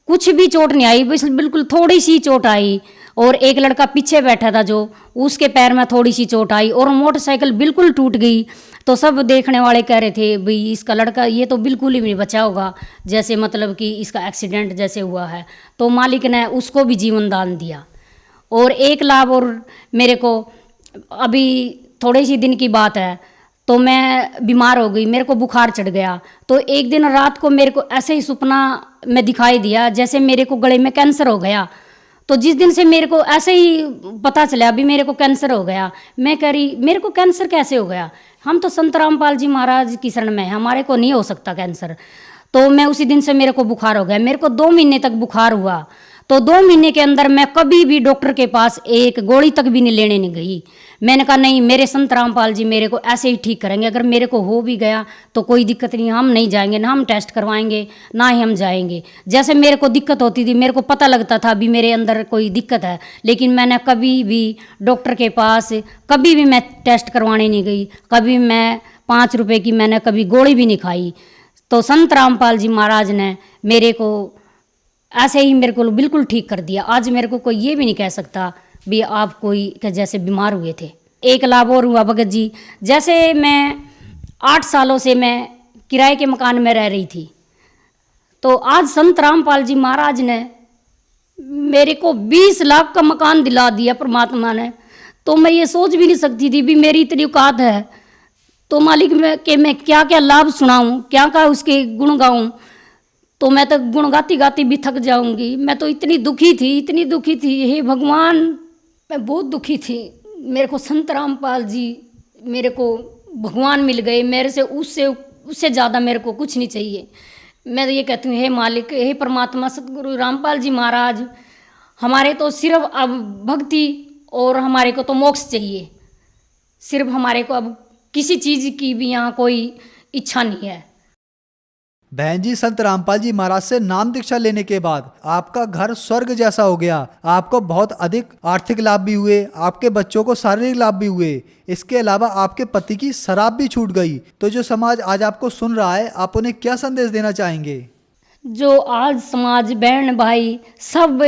कुछ भी चोट नहीं आई, बस बिल्कुल थोड़ी सी चोट आई। और एक लड़का पीछे बैठा था जो, उसके पैर में थोड़ी सी चोट आई और मोटरसाइकिल बिल्कुल टूट गई। तो सब देखने वाले कह रहे थे भाई इसका लड़का ये तो बिल्कुल ही नहीं बचा होगा, जैसे मतलब कि इसका एक्सीडेंट जैसे हुआ है। तो मालिक ने उसको भी जीवन दान दिया। और एक लाभ और मेरे को, अभी थोड़े ही दिन की बात है, तो मैं बीमार हो गई, मेरे को बुखार चढ़ गया। तो एक दिन रात को मेरे को ऐसे ही सपना में दिखाई दिया जैसे मेरे को गले में कैंसर हो गया। तो जिस दिन से मेरे को ऐसे ही पता चला अभी मेरे को कैंसर हो गया, मैं कह रही मेरे को कैंसर कैसे हो गया, हम तो संत रामपाल जी महाराज की शरण में, हमारे को नहीं हो सकता कैंसर। तो मैं उसी दिन से मेरे को बुखार हो गया, मेरे को 2 महीने तक बुखार हुआ। तो 2 महीने के अंदर मैं कभी भी डॉक्टर के पास एक गोली तक भी नहीं लेने नहीं गई। मैंने कहा नहीं, मेरे संत रामपाल जी मेरे को ऐसे ही ठीक करेंगे, अगर मेरे को हो भी गया तो कोई दिक्कत नहीं, हम नहीं जाएंगे, ना हम टेस्ट करवाएंगे ना ही हम जाएंगे। जैसे मेरे को दिक्कत होती थी, मेरे को पता लगता था अभी मेरे अंदर कोई दिक्कत है, लेकिन मैंने कभी भी डॉक्टर के पास कभी भी मैं टेस्ट करवाने नहीं गई, कभी मैं 5 रुपए की मैंने कभी गोली भी नहीं खाई। तो संत रामपाल जी महाराज ने मेरे को ऐसे ही मेरे को बिल्कुल ठीक कर दिया। आज मेरे को कोई ये भी नहीं कह सकता भी आप कोई के जैसे बीमार हुए थे। एक लाभ और हुआ भगत जी, जैसे मैं 8 सालों से मैं किराए के मकान में रह रही थी, तो आज संत रामपाल जी महाराज ने मेरे को 20 लाख का मकान दिला दिया परमात्मा ने। तो मैं ये सोच भी नहीं सकती थी भी मेरी इतनी औकात है, तो मालिक में कि मैं क्या क्या लाभ सुनाऊं, क्या क्या उसके गुण गाऊं। तो मैं तो गुण गाती गाती भी थक जाऊंगी। मैं तो इतनी दुखी थी, इतनी दुखी थी, हे भगवान, मैं बहुत दुखी थी। मेरे को संत रामपाल जी मेरे को भगवान मिल गए, मेरे से उससे ज़्यादा मेरे को कुछ नहीं चाहिए। मैं तो ये कहती हूँ, हे मालिक, हे परमात्मा सतगुरु रामपाल जी महाराज, हमारे तो सिर्फ अब भक्ति और हमारे को तो मोक्ष चाहिए, सिर्फ हमारे को अब किसी चीज़ की भी यहाँ कोई इच्छा नहीं है। बहन जी, संत रामपाल जी महाराज से नाम दीक्षा लेने के बाद आपका घर स्वर्ग जैसा हो गया। आपको बहुत अधिक आर्थिक लाभ भी हुए, आपके बच्चों को शारीरिक लाभ भी हुए, इसके अलावा आपके पति की शराब भी छूट गई। तो जो समाज आज आपको सुन रहा है, आप उन्हें क्या संदेश देना चाहेंगे? जो आज समाज बहन भाई सब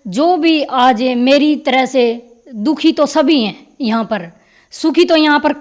जो भी आज मेरी तरह से दुखी तो सभी हैं यहाँ पर, सुखी तो यहाँ पर